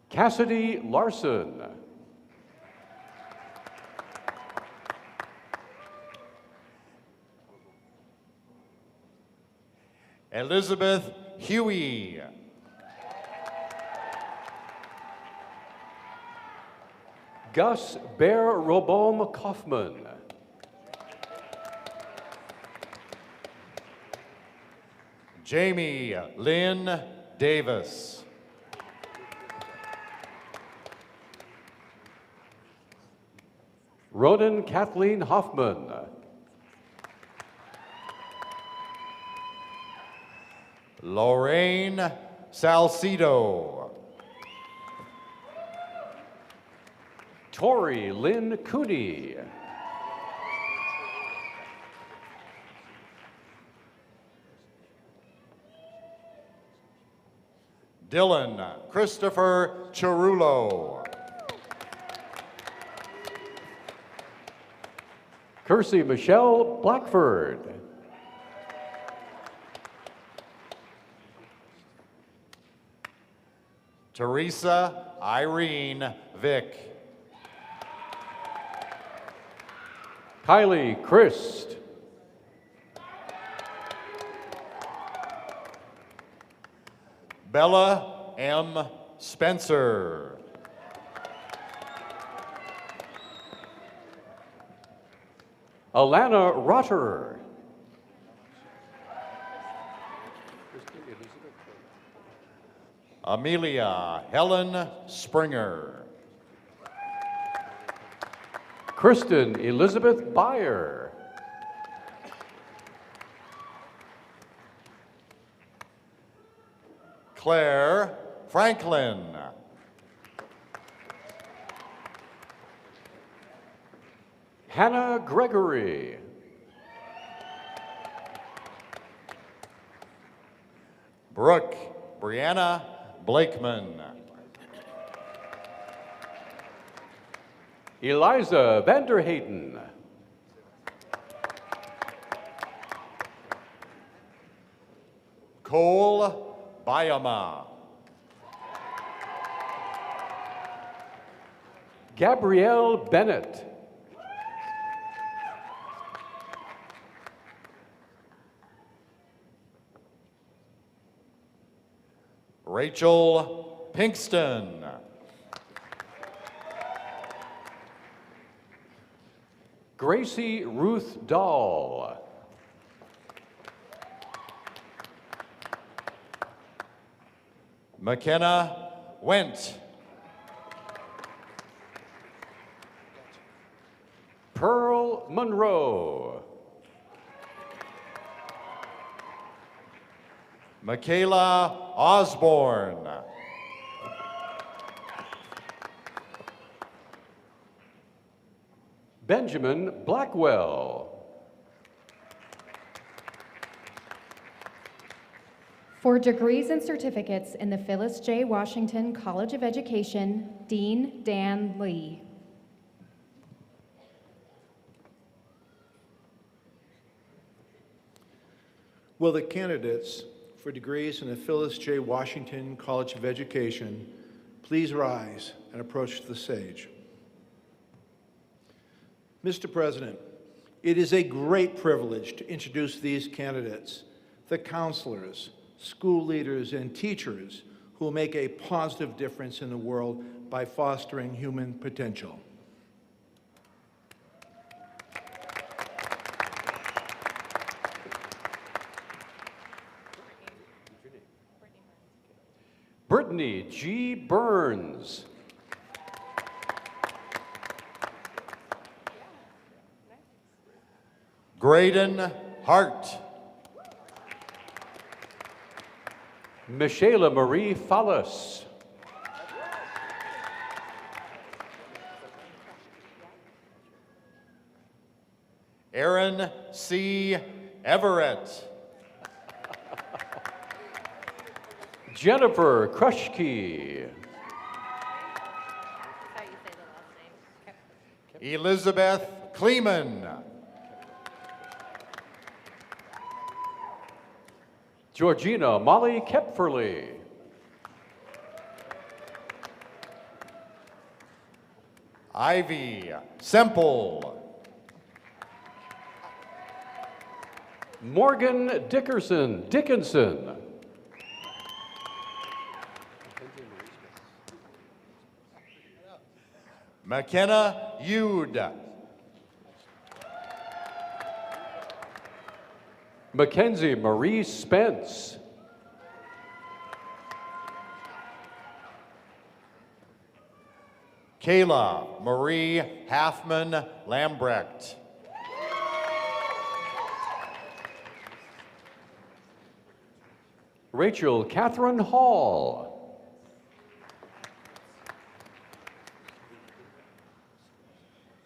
Cassidy Larson. Elizabeth Huey. Gus Bear Robom Kaufman. Jamie Lynn Davis. Ronan Kathleen Hoffman. Lorraine Salcido. Tori Lynn Cooney. Dylan Christopher Chirulo. Kersey Michelle Blackford. Teresa Irene Vick. Kylie Christ. Bella M. Spencer. Alana Rotter. Amelia Helen Springer. Kristen Elizabeth Byer. Claire Franklin. Hannah Gregory. Brooke Brianna Blakeman. Eliza Vanderhayden. Cole Bayama. Gabrielle Bennett. Rachel Pinkston. Gracie Ruth Dahl. McKenna Went. Pearl Monroe. Michaela Osborne. Benjamin Blackwell. For degrees and certificates in the Phyllis J. Washington College of Education, Dean Dan Lee. Will the candidates for degrees in the Phyllis J. Washington College of Education please rise and approach the stage? Mr. President, it is a great privilege to introduce these candidates, the counselors, school leaders, and teachers who will make a positive difference in the world by fostering human potential. Brittany G. Burns. Graydon Hart. Michaela Marie Fallis. Aaron C. Everett. Jennifer Krushke. Elizabeth Kleeman. Georgina Molly Kepferly. Ivy Semple. Morgan Dickinson. McKenna Yude. Mackenzie Marie Spence. Kayla Marie Halfman Lambrecht. Rachel Catherine Hall.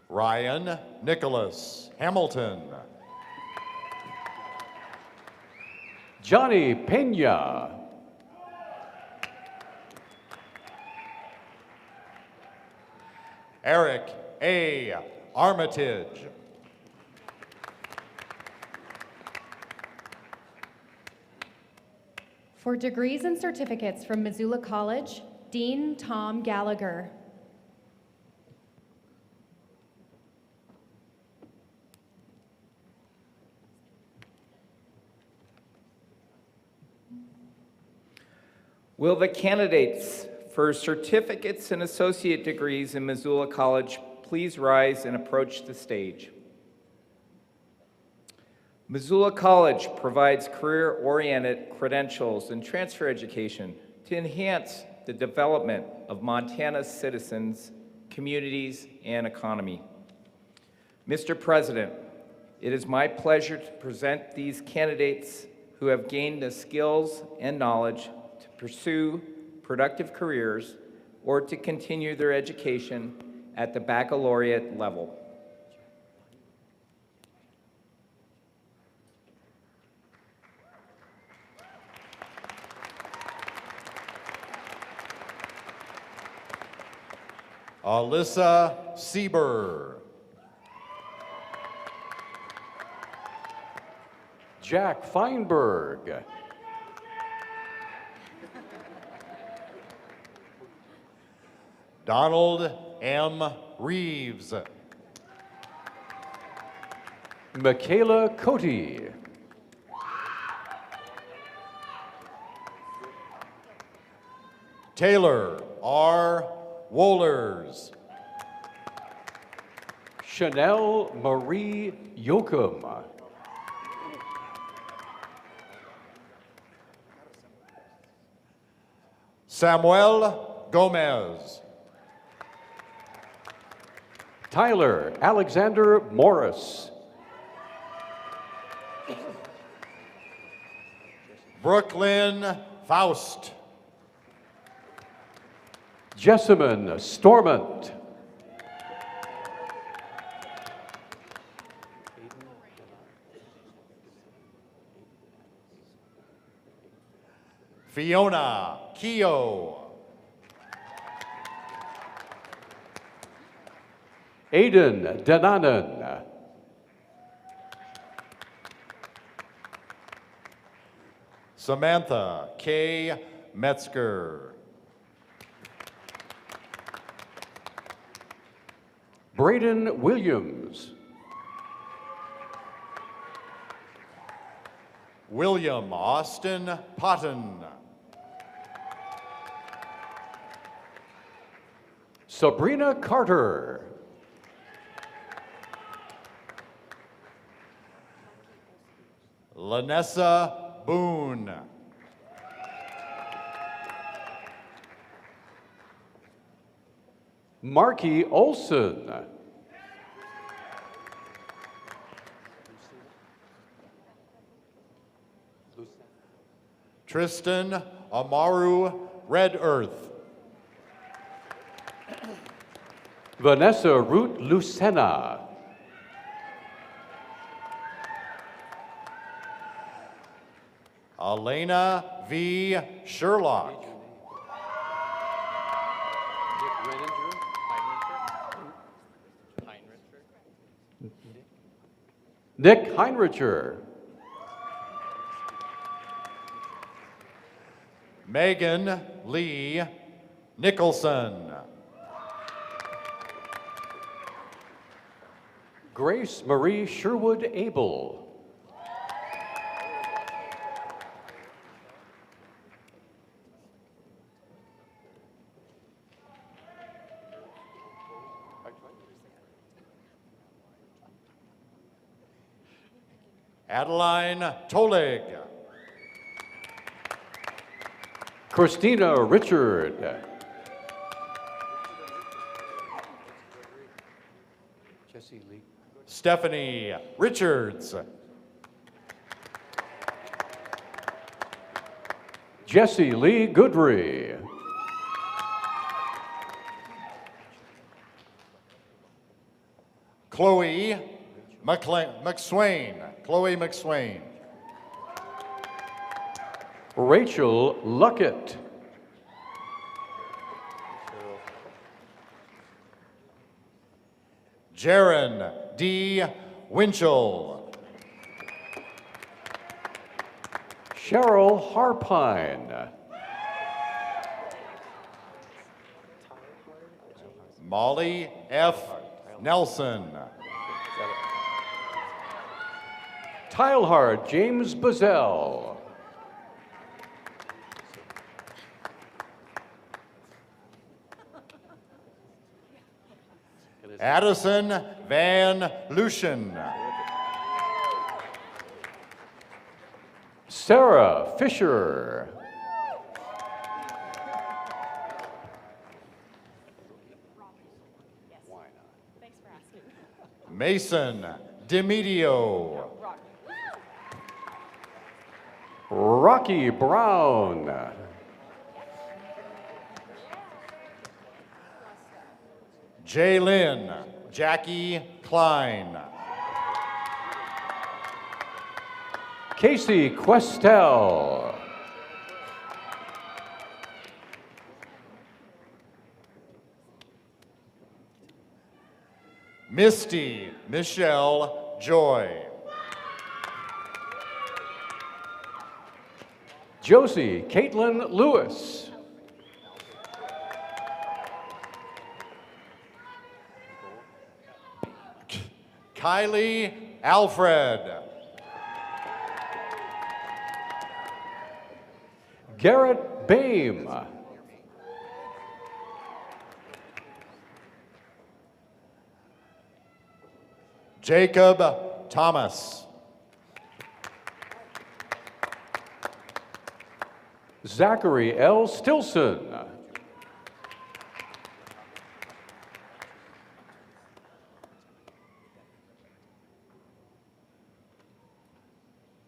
Ryan Nicholas Hamilton. Johnny Pena. Eric A. Armitage. For degrees and certificates from Missoula College, Dean Tom Gallagher. Will the candidates for certificates and associate degrees in Missoula College please rise and approach the stage? Missoula College provides career-oriented credentials and transfer education to enhance the development of Montana's citizens, communities, and economy. Mr. President, it is my pleasure to present these candidates who have gained the skills and knowledge to pursue productive careers or to continue their education at the baccalaureate level. Alyssa Sieber. Jack Feinberg. Donald M. Reeves. Michaela Cote. Taylor R. Wohlers. Chanel Marie Yoakum. Samuel Gomez. Tyler Alexander Morris. Brooklyn Faust. Jessamine Stormont. Fiona Keogh. Aiden Dananan. Samantha K. Metzger. Braden Williams. William Austin Potton. Sabrina Carter. Lanessa Boone. Marky Olson. Tristan Amaru Red Earth. Vanessa Root Lucena. Elena V. Sherlock. Nick Heinricher. Megan Lee Nicholson. Grace Marie Sherwood Abel. Adeline Tolig. Christina Richard. Jesse Lee. Stephanie Richards. Jesse Lee Goodry. Chloe McSwain. Chloe McSwain. Rachel Luckett. Jaron D. Winchell. Cheryl Harpine. Molly F. Nelson. Teilhard James Bazell. Addison Van Lucian. Sarah Fisher. Mason DeMedio. Rocky Brown. Jaylyn Jackie Klein. Casey Questel. Misty Michelle Joy. Josie Caitlin Lewis. Kylie Alfred. Garrett Bame. Jacob Thomas. Zachary L. Stilson.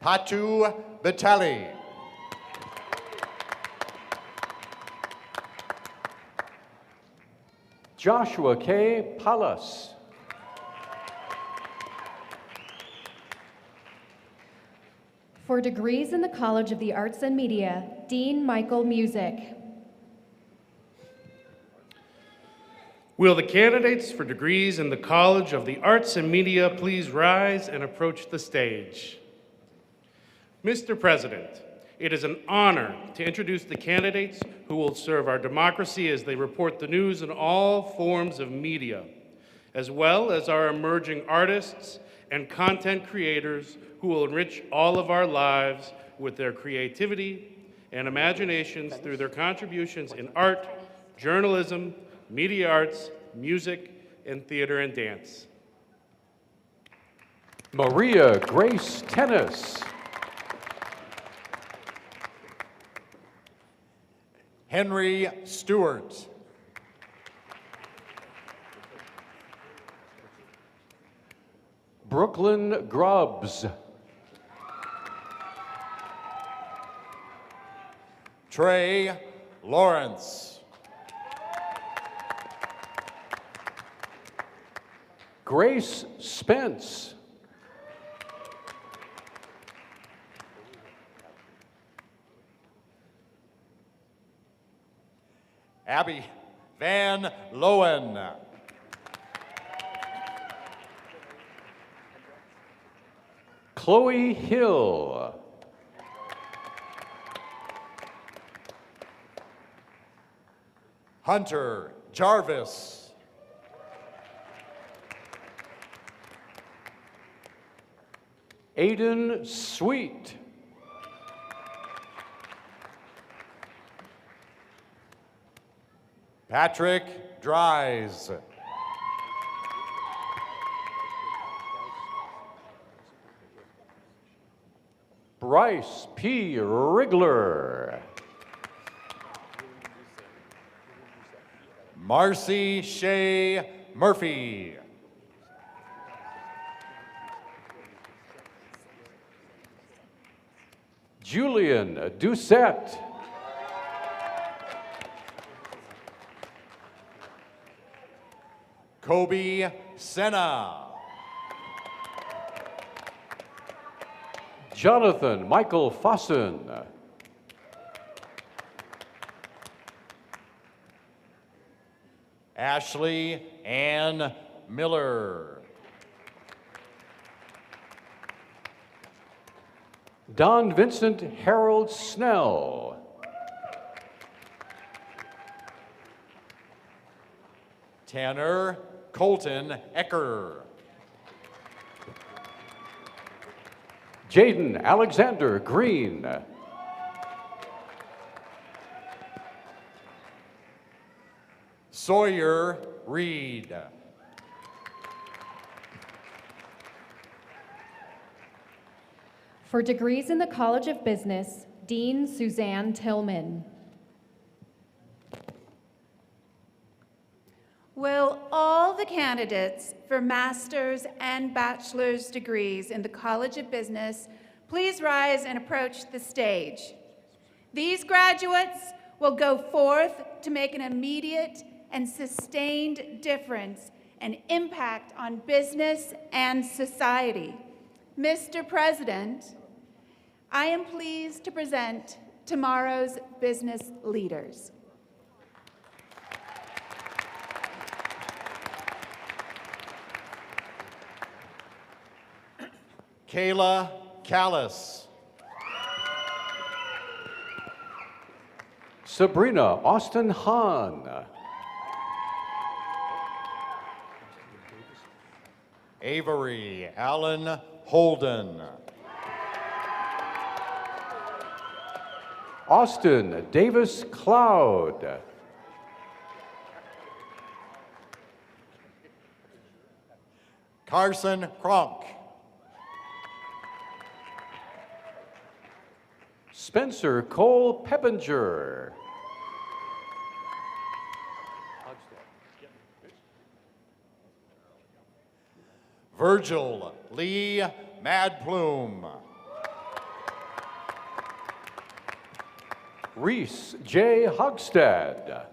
Patu Vitali. Joshua K. Palas. For degrees in the College of the Arts and Media, Dean Michael Music. Will the candidates for degrees in the College of the Arts and Media please rise and approach the stage? Mr. President, it is an honor to introduce the candidates who will serve our democracy as they report the news in all forms of media, as well as our emerging artists and content creators who will enrich all of our lives with their creativity and imaginations through their contributions in art, journalism, media arts, music, and theater and dance. Maria Grace Tennis. Henry Stewart. Brooklyn Grubbs. Trey Lawrence. Grace Spence. Abby Van Lowen. Chloe Hill. Hunter Jarvis. Aiden Sweet. Patrick Dries. Bryce P. Rigler. Marcy Shea Murphy. Julian Doucette. Kobe Senna. Jonathan Michael Fossen. Ashley Ann Miller. Don Vincent Harold Snell. Tanner Colton Ecker. Jaden Alexander Green. Sawyer Reed. For degrees in the College of Business, Dean Suzanne Tillman. Will all the candidates for master's and bachelor's degrees in the College of Business please rise and approach the stage? These graduates will go forth to make an immediate and sustained difference and impact on business and society. Mr. President, I am pleased to present tomorrow's business leaders. Kayla Callis. Sabrina Austin Hahn. Avery Allen Holden. Austin Davis Cloud. Carson Kronk. Spencer Cole Peppinger. Virgil Lee Madplume. Reese J. Hogstad.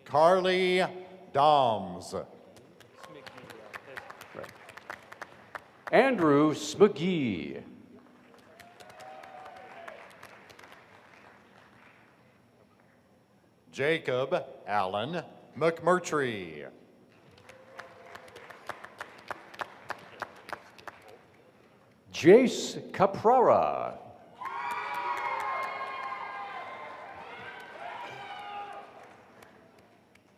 Carly Doms. Andrew Smagee. Jacob Allen McMurtry. Jace Caprara.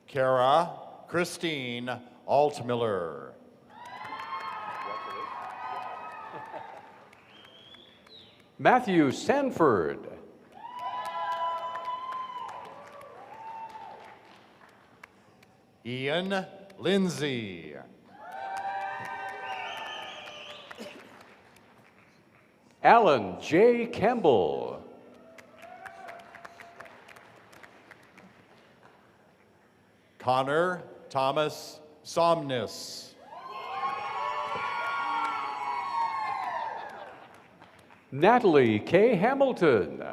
Kara Christine Altmiller. Matthew Sanford. Ian Lindsay. Alan J. Campbell. Connor Thomas Somnus. Natalie K. Hamilton.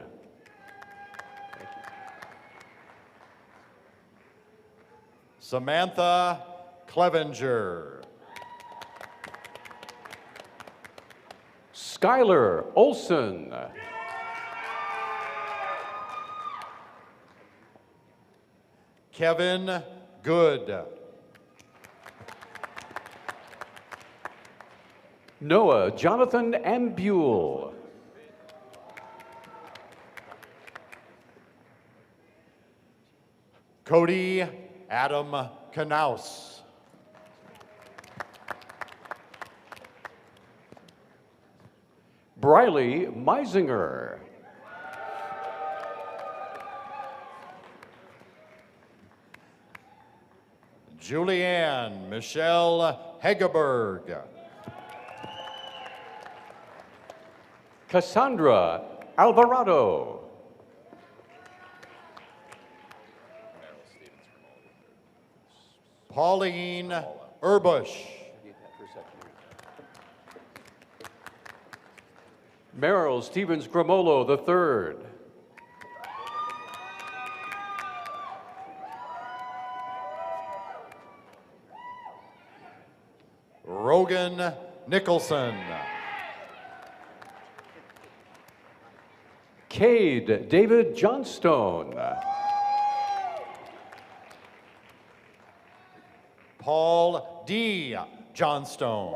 Samantha Clevenger. Skylar Olson. Kevin Good. Noah Jonathan Ambule. Cody Adam Knaus. Briley Meisinger. Julianne Michelle Hegeberg. Cassandra Alvarado. Pauline Urbush. Merrill Stevens Gramolo III. Rogan Nicholson. Cade David Johnstone. Paul D. Johnstone.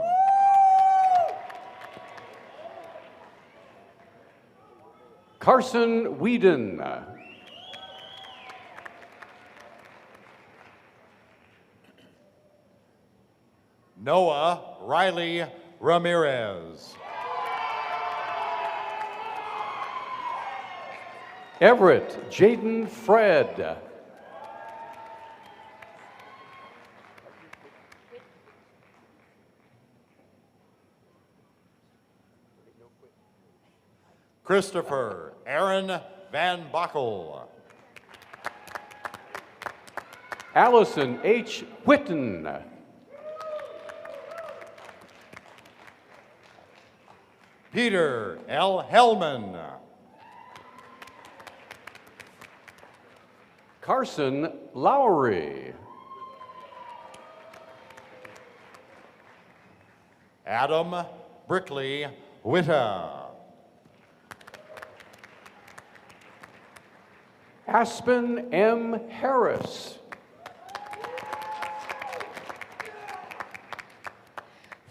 Carson Whedon. Noah Riley Ramirez. Everett Jaden Fred. Christopher Aaron Van Bockel. Allison H. Whitten. Peter L. Hellman. Carson Lowry. Adam Brickley Witta. Aspen M. Harris.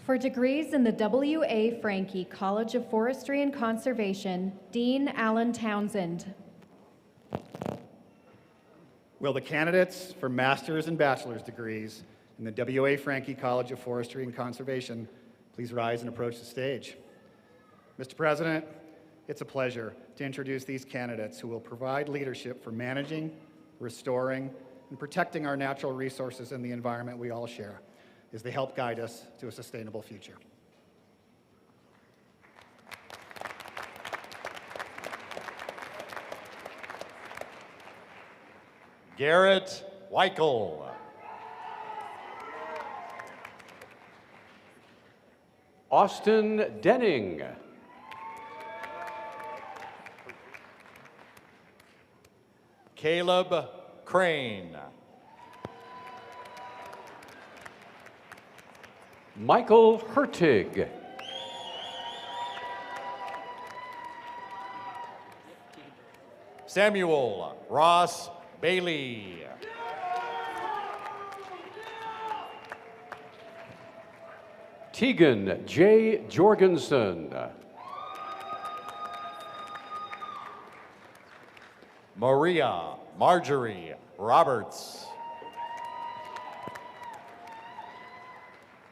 For degrees in the W.A. Franke College of Forestry and Conservation, Dean Alan Townsend. Will the candidates for master's and bachelor's degrees in the W.A. Franke College of Forestry and Conservation please rise and approach the stage? Mr. President, it's a pleasure to introduce these candidates who will provide leadership for managing, restoring, and protecting our natural resources and the environment we all share as they help guide us to a sustainable future. Garrett Weichel. Austin Denning. Caleb Crane. Michael Hertig. Samuel Ross Bailey. Tegan J. Jorgensen. Maria Marjorie Roberts.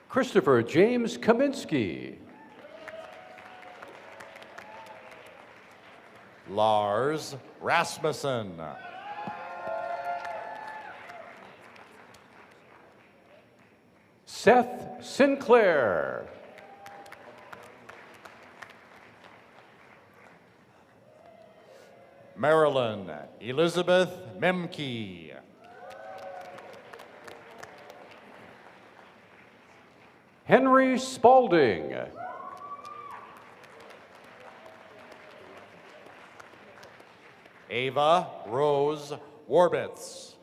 Christopher James Kaminsky. Lars Rasmussen. Seth Sinclair. Marilyn Elizabeth Memke. Henry Spalding. Ava Rose Warbitz.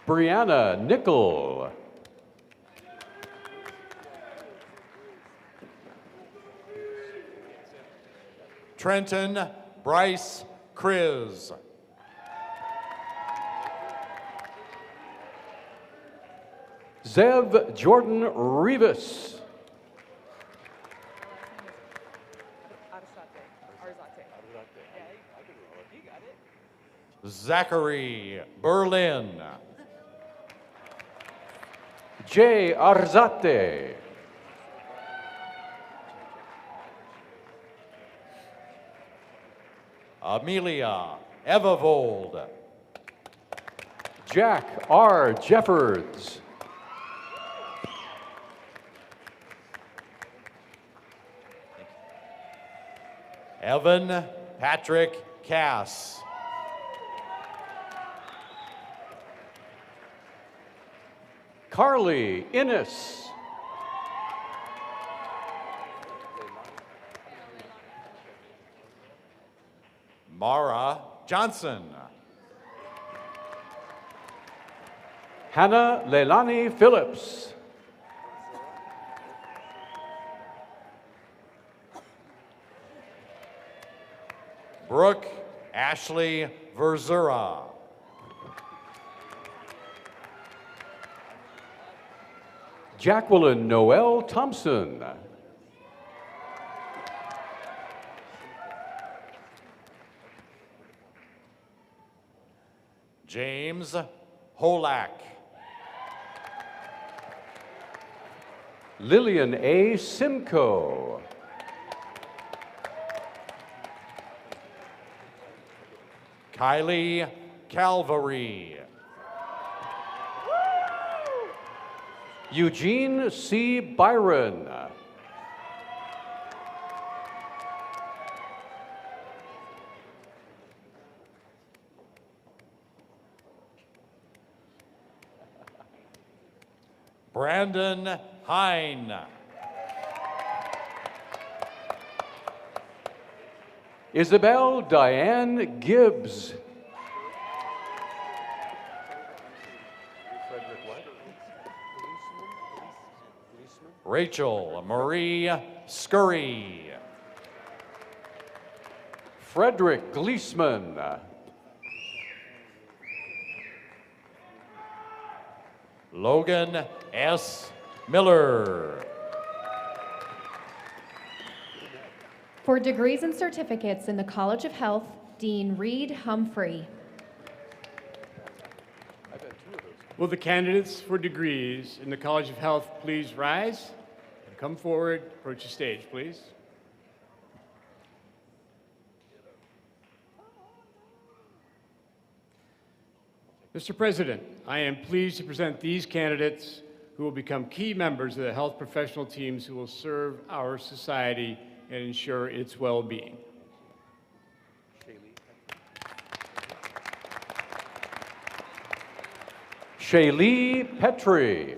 Brianna Nickel. Trenton Bryce Kriz. Zev Jordan Rivas. Zachary Berlin. Jay Arzate. Amelia Evavold. Jack R. Jeffords. Evan Patrick Cass. Carly Innes. Mara Johnson. Hannah Leilani Phillips. Brooke Ashley Verzura. Jacqueline Noel Thompson. James Holak. Lillian A. Simcoe. Kylie Calvary. Eugene C. Byron. Brandon Hine. Isabel Diane Gibbs. Rachel Marie Scurry. Frederick Gleesman. Logan S. Miller. For degrees and certificates in the College of Health, Dean Reed Humphrey. Will the candidates for degrees in the College of Health please rise and come forward, approach the stage, please. Mr. President, I am pleased to present these candidates who will become key members of the health professional teams who will serve our society and ensure its well-being. Shaylee Petrie.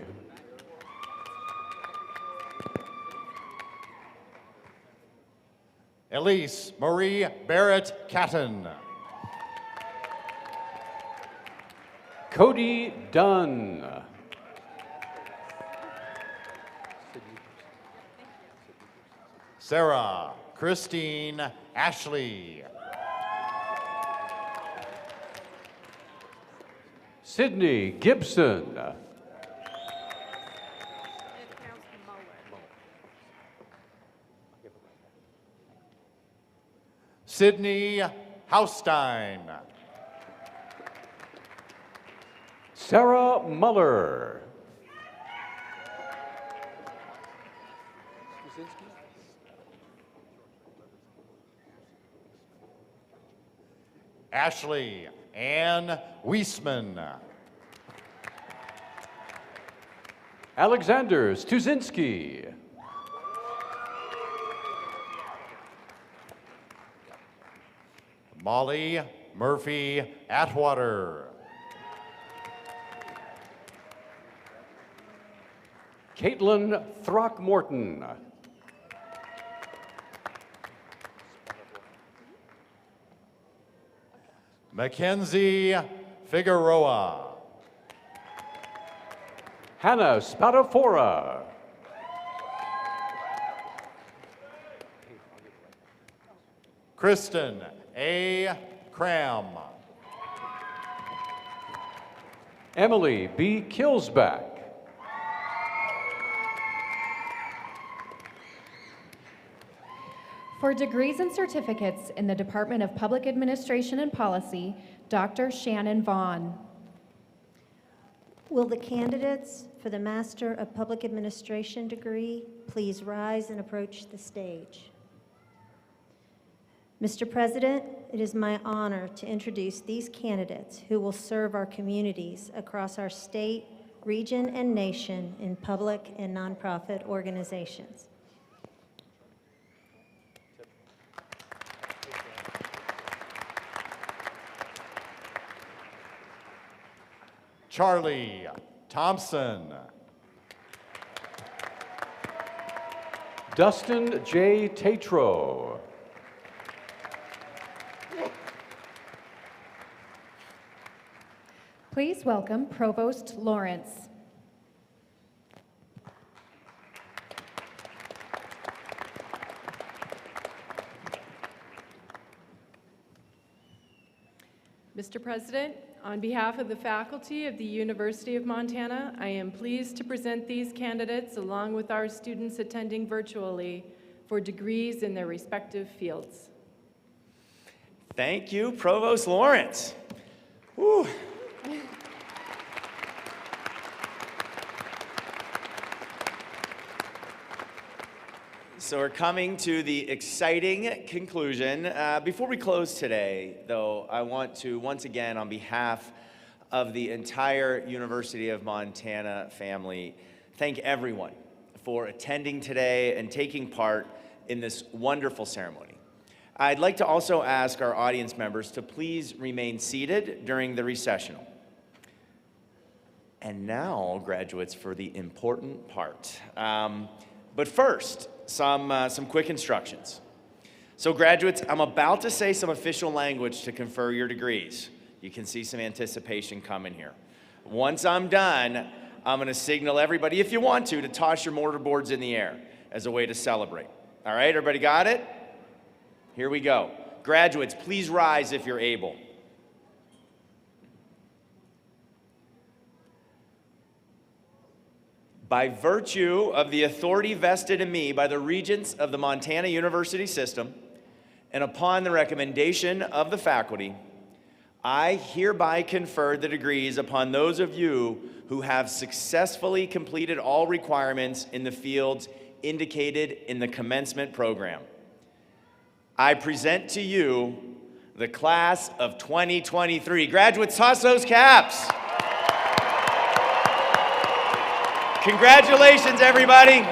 Elise Marie Barrett Catton. Cody Dunn. Sarah Christine Ashley. Sydney Gibson. Sydney Haustein. Sarah Muller. Ashley Ann Weisman. Alexander Stuzinski. Molly Murphy Atwater. Caitlin Throckmorton. Mackenzie Figueroa. Hannah Spadafora. Kristen A. Cram. Emily B. Kilsback. For degrees and certificates in the Department of Public Administration and Policy, Dr. Shannon Vaughn. Will the candidates for the Master of Public Administration degree please rise and approach the stage? Mr. President, it is my honor to introduce these candidates who will serve our communities across our state, region, and nation in public and nonprofit organizations. Charlie Thompson. Dustin J. Tatro. Please welcome Provost Lawrence. Mr. President, on behalf of the faculty of the University of Montana, I am pleased to present these candidates along with our students attending virtually for degrees in their respective fields. Thank you, Provost Lawrence. Whew. So we're coming to the exciting conclusion. Before we close today, though, I want to once again, on behalf of the entire University of Montana family, thank everyone for attending today and taking part in this wonderful ceremony. I'd like to also ask our audience members to please remain seated during the recessional. And now, graduates, for the important part. But first, some quick instructions. So graduates, I'm about to say some official language to confer your degrees. You can see some anticipation coming here. Once I'm done, I'm going to signal everybody, if you want to toss your mortarboards in the air as a way to celebrate. All right, everybody got it? Here we go. Graduates, please rise if you're able. By virtue of the authority vested in me by the regents of the Montana University System, and upon the recommendation of the faculty, I hereby confer the degrees upon those of you who have successfully completed all requirements in the fields indicated in the commencement program. I present to you the class of 2023. Graduates, toss those caps. Congratulations, everybody.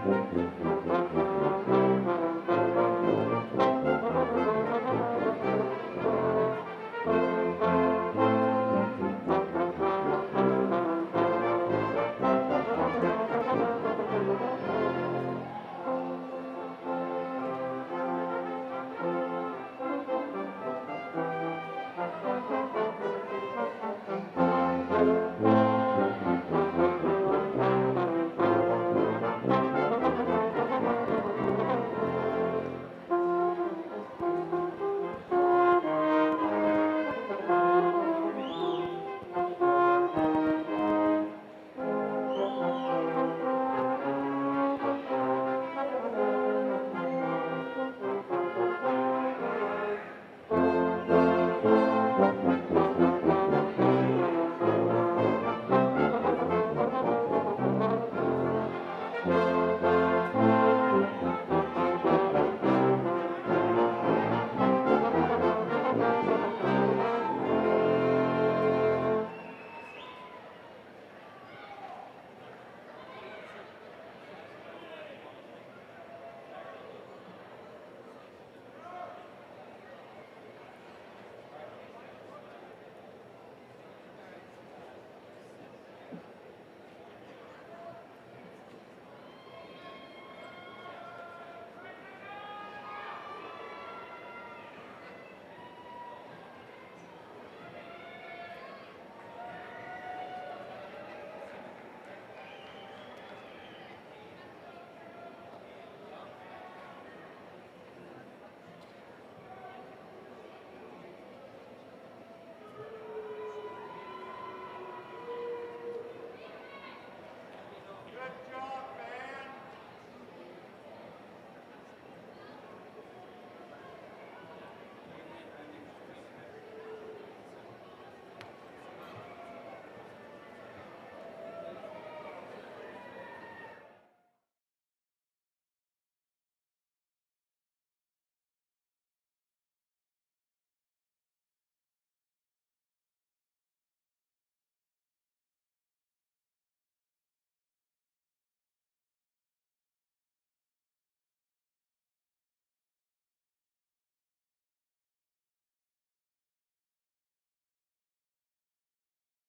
Thank you.